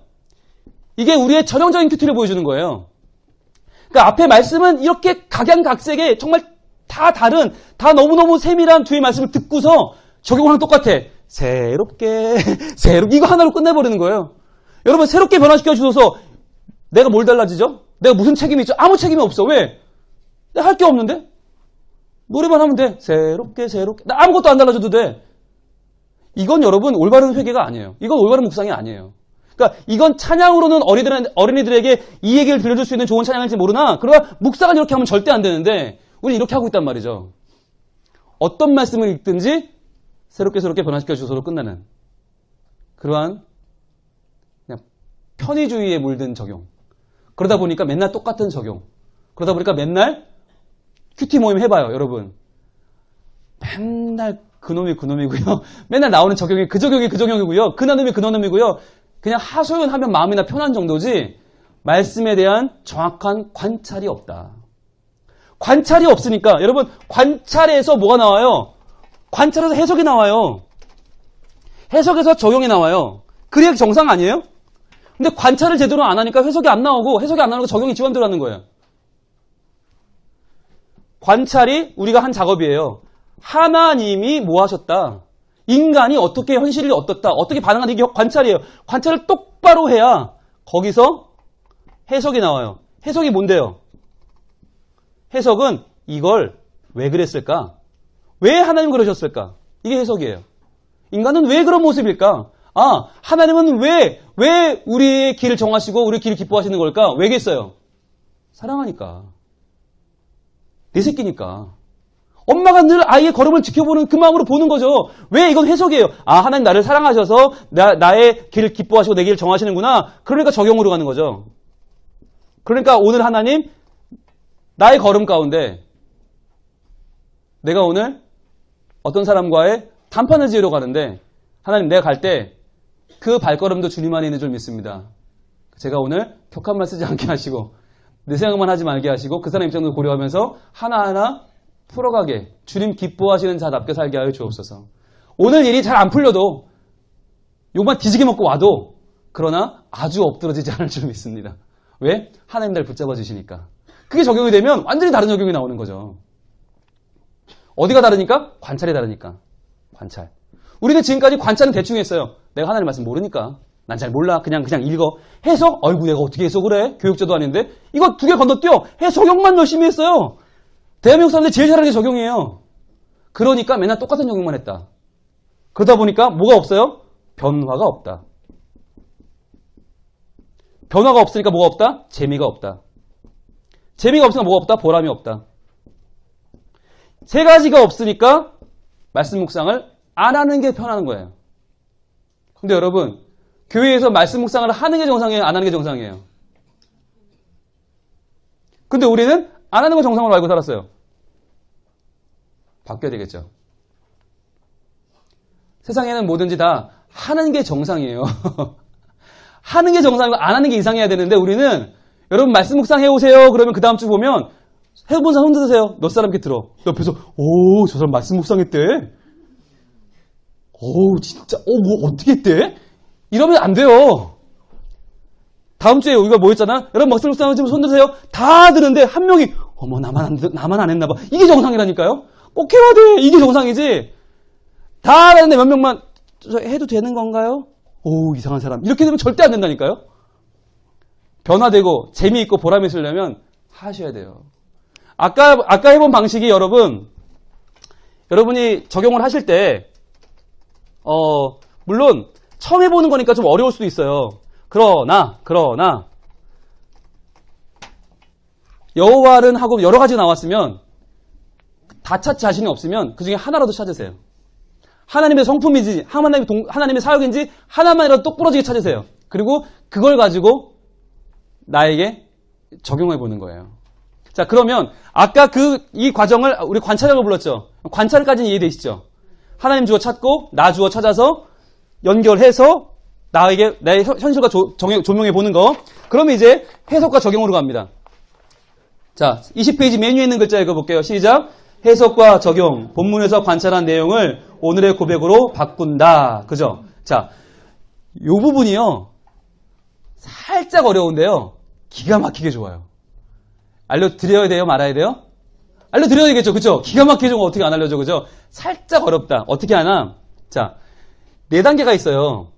이게 우리의 전형적인 큐티를 보여주는 거예요. 그러니까 앞에 말씀은 이렇게 각양각색의 정말 다 다른 다 너무너무 세밀한 주의 말씀을 듣고서 적용하는 똑같아. 새롭게 이거 하나로 끝내버리는 거예요. 여러분 새롭게 변화시켜 주소서. 내가 뭘 달라지죠? 내가 무슨 책임이 있죠? 아무 책임이 없어. 왜? 내가 할 게 없는데? 노래만 하면 돼. 새롭게. 나 아무것도 안 달라져도 돼. 이건 여러분 올바른 회개가 아니에요. 이건 올바른 묵상이 아니에요. 그러니까 이건 찬양으로는 어린이들에게 이 얘기를 들려줄 수 있는 좋은 찬양일지 모르나 그러나 묵상은 이렇게 하면 절대 안 되는데 우리 이렇게 하고 있단 말이죠. 어떤 말씀을 읽든지 새롭게 변화시켜 주소로 끝나는 그러한 그냥 편의주의에 물든 적용. 그러다 보니까 맨날 똑같은 적용. 그러다 보니까 맨날 큐티 모임 해봐요, 여러분. 맨날 그놈이 그놈이고요. 맨날 나오는 적용이 그 적용이 그 적용이고요. 그놈이 그놈이고요. 그냥 하소연하면 마음이나 편한 정도지 말씀에 대한 정확한 관찰이 없다. 관찰이 없으니까 여러분 관찰에서 뭐가 나와요? 관찰에서 해석이 나와요. 해석에서 적용이 나와요. 그래야 정상 아니에요? 근데 관찰을 제대로 안 하니까 해석이 안 나오고 해석이 안 나오고 적용이 지원 들어가는 거예요. 관찰이 우리가 한 작업이에요. 하나님이 뭐 하셨다? 인간이 어떻게 현실을 어떻다? 어떻게 반응하는 이게 관찰이에요. 관찰을 똑바로 해야 거기서 해석이 나와요. 해석이 뭔데요? 해석은 이걸 왜 그랬을까? 왜 하나님 그러셨을까? 이게 해석이에요. 인간은 왜 그런 모습일까? 아, 하나님은 왜 우리의 길을 정하시고 우리의 길을 기뻐하시는 걸까? 왜겠어요? 사랑하니까. 내 새끼니까. 엄마가 늘 아이의 걸음을 지켜보는 그 마음으로 보는 거죠. 왜? 이건 해석이에요. 아, 하나님 나를 사랑하셔서 나의 길을 기뻐하시고 내 길을 정하시는구나. 그러니까 적용으로 가는 거죠. 그러니까 오늘 하나님 나의 걸음 가운데 내가 오늘 어떤 사람과의談판을 지으러 가는데 하나님 내가 갈 때 그 발걸음도 주님 안에 있는 줄 믿습니다. 제가 오늘 격한 쓰지 않게 하시고 내 생각만 하지 말게 하시고 그 사람 입장도 고려하면서 하나하나 풀어가게 주님 기뻐하시는 자답게 살게 하여 주옵소서. 오늘 일이 잘 안 풀려도 욕만 뒤지게 먹고 와도 그러나 아주 엎드러지지 않을 줄 믿습니다. 왜? 하나님 날 붙잡아 주시니까. 그게 적용이 되면 완전히 다른 적용이 나오는 거죠. 어디가 다르니까? 관찰이 다르니까. 관찰. 우리는 지금까지 관찰은 대충 했어요. 내가 하나님 말씀 모르니까. 난 잘 몰라. 그냥 읽어. 해석? 어이구 내가 어떻게 해석을 해? 교육자도 아닌데. 이거 두 개 건너뛰어. 해석용만 열심히 했어요. 대한민국 사람들이 제일 잘하는 게 적용이에요. 그러니까 맨날 똑같은 적용만 했다. 그러다 보니까 뭐가 없어요? 변화가 없다. 변화가 없으니까 뭐가 없다? 재미가 없다. 재미가 없으니까 뭐가 없다? 보람이 없다. 세 가지가 없으니까 말씀 묵상을 안 하는 게 편한 거예요. 근데 여러분, 교회에서 말씀 묵상을 하는 게 정상이에요? 안 하는 게 정상이에요? 근데 우리는 안 하는 거 정상으로 알고 살았어요. 바뀌어야 되겠죠. 세상에는 뭐든지 다 하는 게 정상이에요. 하는 게 정상이고 안 하는 게 이상해야 되는데 우리는 여러분 말씀 묵상 해오세요. 그러면 그 다음 주 보면 해본 사람 손 드세요. 몇 사람 이렇게 들어. 옆에서 오, 저 사람 말씀 묵상했대. 오, 진짜 뭐 어떻게 했대? 이러면 안 돼요. 다음 주에 우리가 뭐 했잖아. 여러분 말씀 묵상 좀 손 드세요. 다 드는데 한 명이 어머 나만 안 했나 봐. 이게 정상이라니까요. 꼭 해야 돼. 이게 정상이지. 다 하는데 몇 명만 저 해도 되는 건가요? 오, 이상한 사람. 이렇게 되면 절대 안 된다니까요. 변화되고 재미있고 보람이 있으려면 하셔야 돼요. 아까 해본 방식이 여러분이 적용을 하실 때 물론 처음 해보는 거니까 좀 어려울 수도 있어요. 그러나 여호와는 하고 여러 가지 나왔으면 다 찾지 자신이 없으면 그 중에 하나라도 찾으세요. 하나님의 성품인지 하나님의 사역인지 하나만이라도 똑부러지게 찾으세요. 그리고 그걸 가지고 나에게 적용해 보는 거예요. 자, 그러면 아까 이 과정을 우리 관찰이라고 불렀죠. 관찰까지는 이해되시죠? 하나님 주어 찾고 나 주어 찾아서 연결해서 나에게 내 현실과 조명해 보는 거. 그러면 이제 해석과 적용으로 갑니다. 자, 20페이지 메뉴에 있는 글자 읽어볼게요. 시작. 해석과 적용. 본문에서 관찰한 내용을 오늘의 고백으로 바꾼다. 그죠? 자, 요 부분이요. 살짝 어려운데요. 기가 막히게 좋아요. 알려드려야 돼요? 말아야 돼요? 알려드려야 되겠죠? 그죠? 기가 막히게 좋은 거 어떻게 안 알려줘? 그죠? 살짝 어렵다. 어떻게 하나? 자, 4단계가 있어요.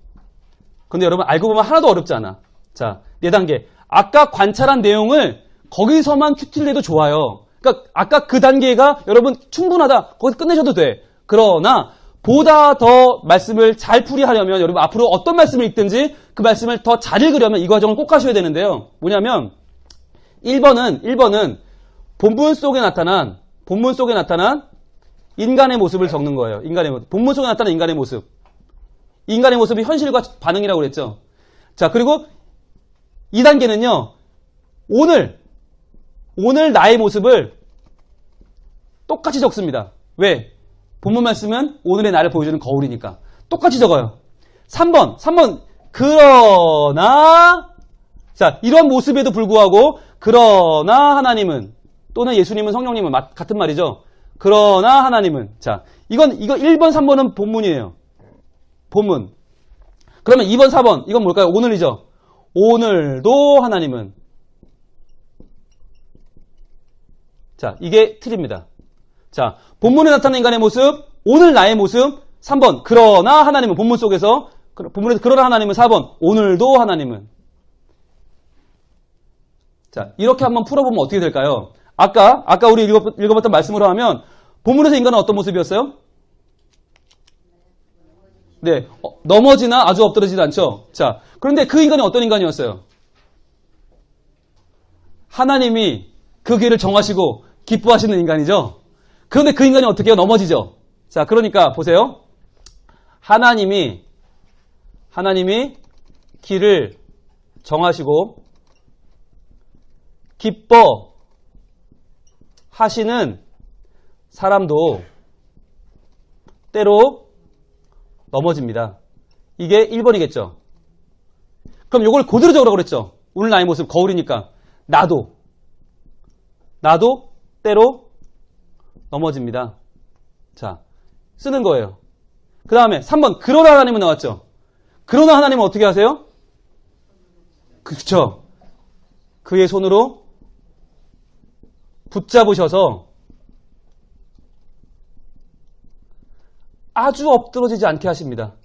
근데 여러분 알고 보면 하나도 어렵지 않아. 자, 4단계. 아까 관찰한 내용을 거기서만 큐티를 해도 좋아요. 그러니까 아까 그 단계가 여러분 충분하다. 거기서 끝내셔도 돼. 그러나 보다 더 말씀을 잘 풀이하려면 여러분 앞으로 어떤 말씀을 읽든지 그 말씀을 더 잘 읽으려면 이 과정을 꼭 가셔야 되는데요. 뭐냐면 1번은 본문 속에 나타난 인간의 모습을 적는 거예요. 인간의 모습. 본문 속에 나타난 인간의 모습. 인간의 모습이 현실과 반응이라고 그랬죠. 자, 그리고 2단계는요. 오늘 나의 모습을 똑같이 적습니다. 왜? 본문 말씀은 오늘의 나를 보여주는 거울이니까. 똑같이 적어요. 3번. 그러나, 자, 이런 모습에도 불구하고, 그러나 하나님은, 또는 예수님은 성령님은 같은 말이죠. 그러나 하나님은. 자, 이거 1번, 3번은 본문이에요. 본문. 그러면 2번, 4번. 이건 뭘까요? 오늘이죠. 오늘도 하나님은. 자, 이게 틀입니다. 자, 본문에 나타난 인간의 모습, 오늘 나의 모습, 3번, 그러나 하나님은, 본문 속에서, 본문에서 그러나 하나님은 4번, 오늘도 하나님은. 자, 이렇게 한번 풀어보면 어떻게 될까요? 아까 우리 읽어봤던 말씀으로 하면, 본문에서 인간은 어떤 모습이었어요? 네, 넘어지나 아주 엎드러지지 않죠? 자, 그런데 그 인간이 어떤 인간이었어요? 하나님이 그 길을 정하시고 기뻐하시는 인간이죠? 그런데 그 인간이 어떻게 해요? 넘어지죠? 자, 그러니까 보세요. 하나님이 길을 정하시고 기뻐하시는 사람도 때로 넘어집니다. 이게 1번이겠죠. 그럼 이걸 그대로 적으라고 그랬죠. 오늘 나의 모습 거울이니까 나도 때로 넘어집니다. 자, 쓰는 거예요. 그 다음에 3번 그러나 하나님은 나왔죠. 그러나 하나님은 어떻게 하세요? 그렇죠. 그의 손으로 붙잡으셔서 아주 엎드러지지 않게 하십니다.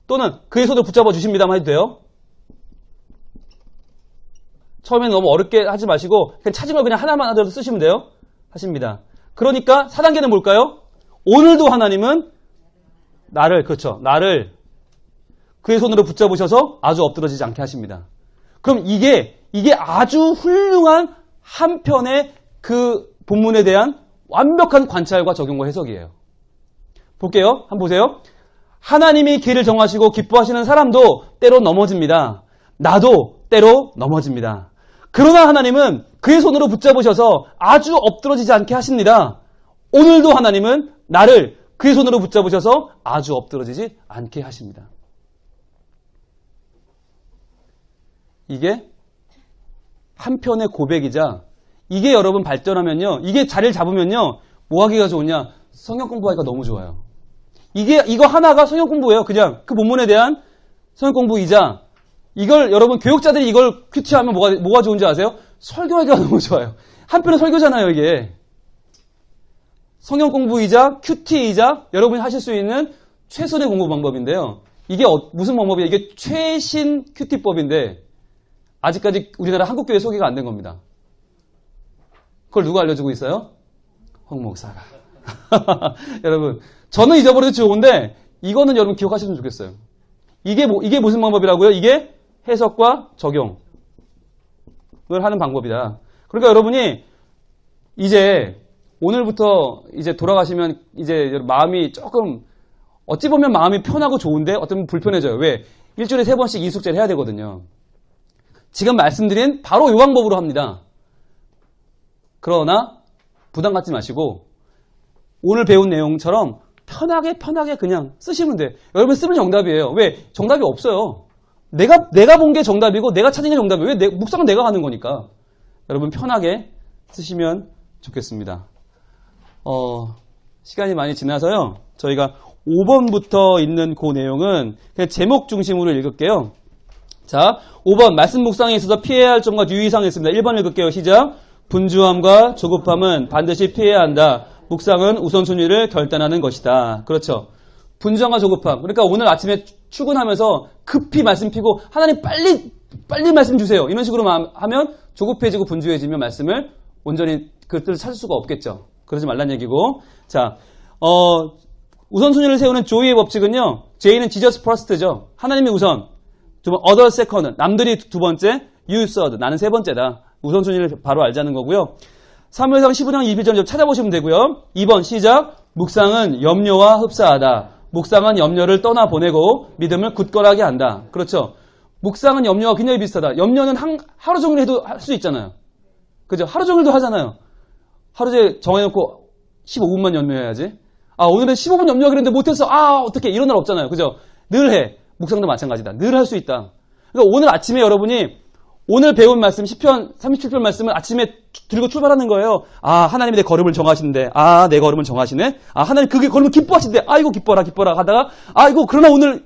또는 그의 손을 붙잡아 주십니다만 해도 돼요. 처음에는 너무 어렵게 하지 마시고 그냥 찾은 걸 그냥 하나만 하더라도 쓰시면 돼요. 하십니다. 그러니까 4단계는 뭘까요? 오늘도 하나님은 나를 그의 손으로 붙잡으셔서 아주 엎드러지지 않게 하십니다. 그럼 이게 아주 훌륭한 한편의 그 본문에 대한 완벽한 관찰과 적용과 해석이에요. 볼게요. 한번 보세요. 하나님이 길을 정하시고 기뻐하시는 사람도 때로 넘어집니다. 나도 때로 넘어집니다. 그러나 하나님은 그의 손으로 붙잡으셔서 아주 엎드러지지 않게 하십니다. 오늘도 하나님은 나를 그의 손으로 붙잡으셔서 아주 엎드러지지 않게 하십니다. 이게 한편의 고백이자 이게 여러분 발전하면요. 이게 자리를 잡으면요. 뭐 하기가 좋으냐? 성경 공부하기가 너무 좋아요. 이거 하나가 성경 공부예요. 그냥 그 본문에 대한 성경 공부이자 이걸 여러분 교육자들이 이걸 큐티하면 뭐가 좋은지 아세요? 설교하기가 너무 좋아요. 한편의 설교잖아요, 이게. 성경 공부이자 큐티이자 여러분이 하실 수 있는 최선의 공부 방법인데요. 이게 무슨 방법이에요? 이게 최신 큐티법인데 아직까지 우리나라 한국교회 소개가 안 된 겁니다. 그걸 누가 알려주고 있어요? 홍 목사가. 여러분, 저는 잊어버려도 좋은데 이거는 여러분 기억하시면 좋겠어요. 이게 무슨 방법이라고요? 이게 해석과 적용을 하는 방법이다. 그러니까 여러분이 이제 오늘부터 이제 돌아가시면 이제 마음이 조금 어찌 보면 마음이 편하고 좋은데 어떤 불편해져요. 왜? 일주일에 3번씩 이숙제를 해야 되거든요. 지금 말씀드린 바로 이 방법으로 합니다. 그러나 부담 갖지 마시고 오늘 배운 내용처럼 편하게 그냥 쓰시면 돼요. 여러분 쓰면 정답이에요. 왜? 정답이 없어요. 내가 본 게 정답이고 내가 찾은 게 정답이에요. 왜? 묵상은 내가 하는 거니까. 여러분 편하게 쓰시면 좋겠습니다. 시간이 많이 지나서요. 저희가 5번부터 있는 그 내용은 그냥 제목 중심으로 읽을게요. 자, 5번 말씀 묵상에 있어서 피해야 할 점과 유의사항이 있습니다. 1번 읽을게요. 시작. 분주함과 조급함은 반드시 피해야 한다. 묵상은 우선순위를 결단하는 것이다. 그렇죠. 분주함과 조급함. 그러니까 오늘 아침에 출근하면서 급히 말씀 피고 하나님 빨리 말씀 주세요. 이런 식으로 하면 조급해지고 분주해지면 말씀을 온전히 그 뜻을 찾을 수가 없겠죠. 그러지 말란 얘기고. 자, 우선순위를 세우는 조이의 법칙은요. J는 Jesus first죠. 하나님이 우선. 두 번, other second. 남들이 두 번째. You third. 나는 세 번째다. 우선순위를 바로 알자는 거고요. 사무엘상 15장 21절 찾아보시면 되고요. 2번 시작. 묵상은 염려와 흡사하다. 묵상은 염려를 떠나보내고 믿음을 굳건하게 한다. 그렇죠. 묵상은 염려와 굉장히 비슷하다. 염려는 하루 종일 해도 할 수 있잖아요. 그죠? 하루 종일도 하잖아요. 하루에 정해놓고 15분만 염려해야지. 아, 오늘은 15분 염려하기로 했는데 못했어. 아, 어떡해. 이런 날 없잖아요. 그죠? 늘 해. 묵상도 마찬가지다. 늘 할 수 있다. 그러니까 오늘 아침에 여러분이 오늘 배운 말씀 10편 37편 말씀을 아침에 들고 출발하는 거예요. 아, 하나님이 내 걸음을 정하시는데, 아, 내 걸음을 정하시네. 아, 하나님 그게 걸음을 기뻐하시는데, 아이고 기뻐라 하다가, 아이고 그러나 오늘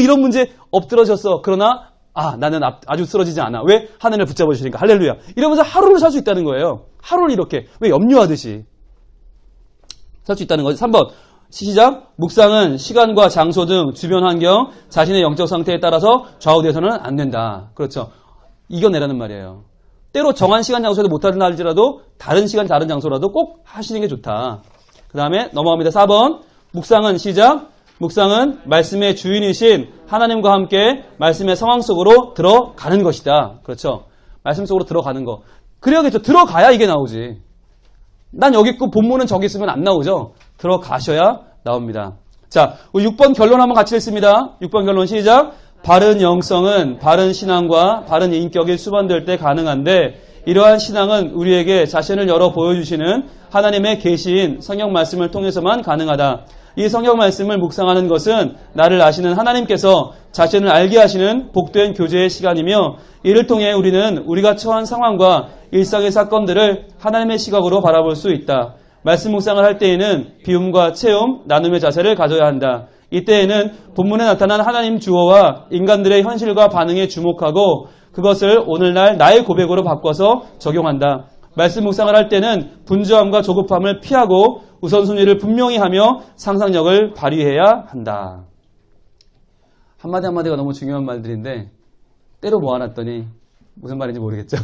이런 문제 엎드러졌어. 그러나 나는 아주 쓰러지지 않아. 왜? 하나님을 붙잡아 주시니까 할렐루야. 이러면서 하루를 살 수 있다는 거예요. 하루를 이렇게 왜 염려하듯이 살 수 있다는 거죠. 3번 시작. 묵상은 시간과 장소 등 주변 환경, 자신의 영적 상태에 따라서 좌우돼서는 안 된다. 그렇죠. 이겨내라는 말이에요. 때로 정한 시간 장소에도 못하는 날일지라도 다른 시간 다른 장소라도 꼭 하시는 게 좋다. 그 다음에 넘어갑니다. 4번 묵상은 시작. 묵상은 말씀의 주인이신 하나님과 함께 말씀의 상황 속으로 들어가는 것이다. 그렇죠. 말씀 속으로 들어가는 거. 그래야겠죠. 들어가야 이게 나오지. 난 여기 있고 본문은 저기 있으면 안 나오죠. 들어가셔야 나옵니다. 자, 우리 6번 결론 한번 같이 읽습니다. 6번 결론 시작. 바른 영성은 바른 신앙과 바른 인격이 수반될 때 가능한데 이러한 신앙은 우리에게 자신을 열어 보여주시는 하나님의 계시인 성경 말씀을 통해서만 가능하다. 이 성경 말씀을 묵상하는 것은 나를 아시는 하나님께서 자신을 알게 하시는 복된 교제의 시간이며 이를 통해 우리는 우리가 처한 상황과 일상의 사건들을 하나님의 시각으로 바라볼 수 있다. 말씀 묵상을 할 때에는 비움과 체험, 나눔의 자세를 가져야 한다. 이때에는 본문에 나타난 하나님 주어와 인간들의 현실과 반응에 주목하고 그것을 오늘날 나의 고백으로 바꿔서 적용한다. 말씀 묵상을 할 때는 분주함과 조급함을 피하고 우선순위를 분명히 하며 상상력을 발휘해야 한다. 한마디 한마디가 너무 중요한 말들인데 때로 모아놨더니 무슨 말인지 모르겠죠.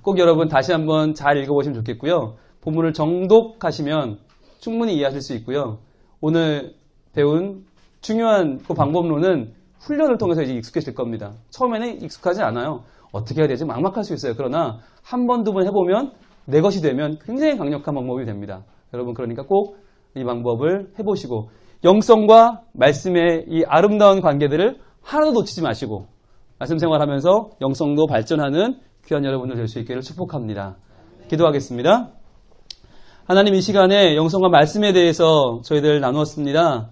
꼭 여러분 다시 한번 잘 읽어보시면 좋겠고요. 본문을 정독하시면 충분히 이해하실 수 있고요. 오늘 배운 중요한 그 방법론은 훈련을 통해서 이제 익숙해질 겁니다. 처음에는 익숙하지 않아요. 어떻게 해야 되지? 막막할 수 있어요. 그러나 한 번, 두 번 해보면 내 것이 되면 굉장히 강력한 방법이 됩니다. 여러분 그러니까 꼭 이 방법을 해보시고 영성과 말씀의 이 아름다운 관계들을 하나도 놓치지 마시고 말씀 생활하면서 영성도 발전하는 귀한 여러분들 될 수 있기를 축복합니다. 기도하겠습니다. 하나님 이 시간에 영성과 말씀에 대해서 저희들 나누었습니다.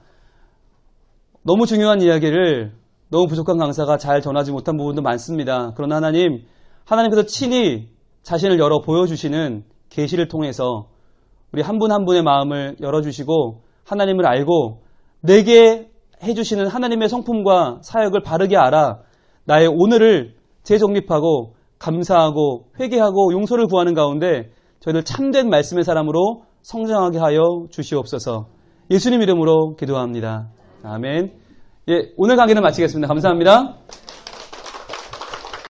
너무 중요한 이야기를 너무 부족한 강사가 잘 전하지 못한 부분도 많습니다. 그러나 하나님께서 친히 자신을 열어 보여주시는 계시를 통해서 우리 한 분 한 분의 마음을 열어주시고 하나님을 알고 내게 해주시는 하나님의 성품과 사역을 바르게 알아 나의 오늘을 재정립하고 감사하고 회개하고 용서를 구하는 가운데 저희들 참된 말씀의 사람으로 성장하게 하여 주시옵소서. 예수님 이름으로 기도합니다. 아멘. 예, 오늘 강의는 마치겠습니다. 감사합니다.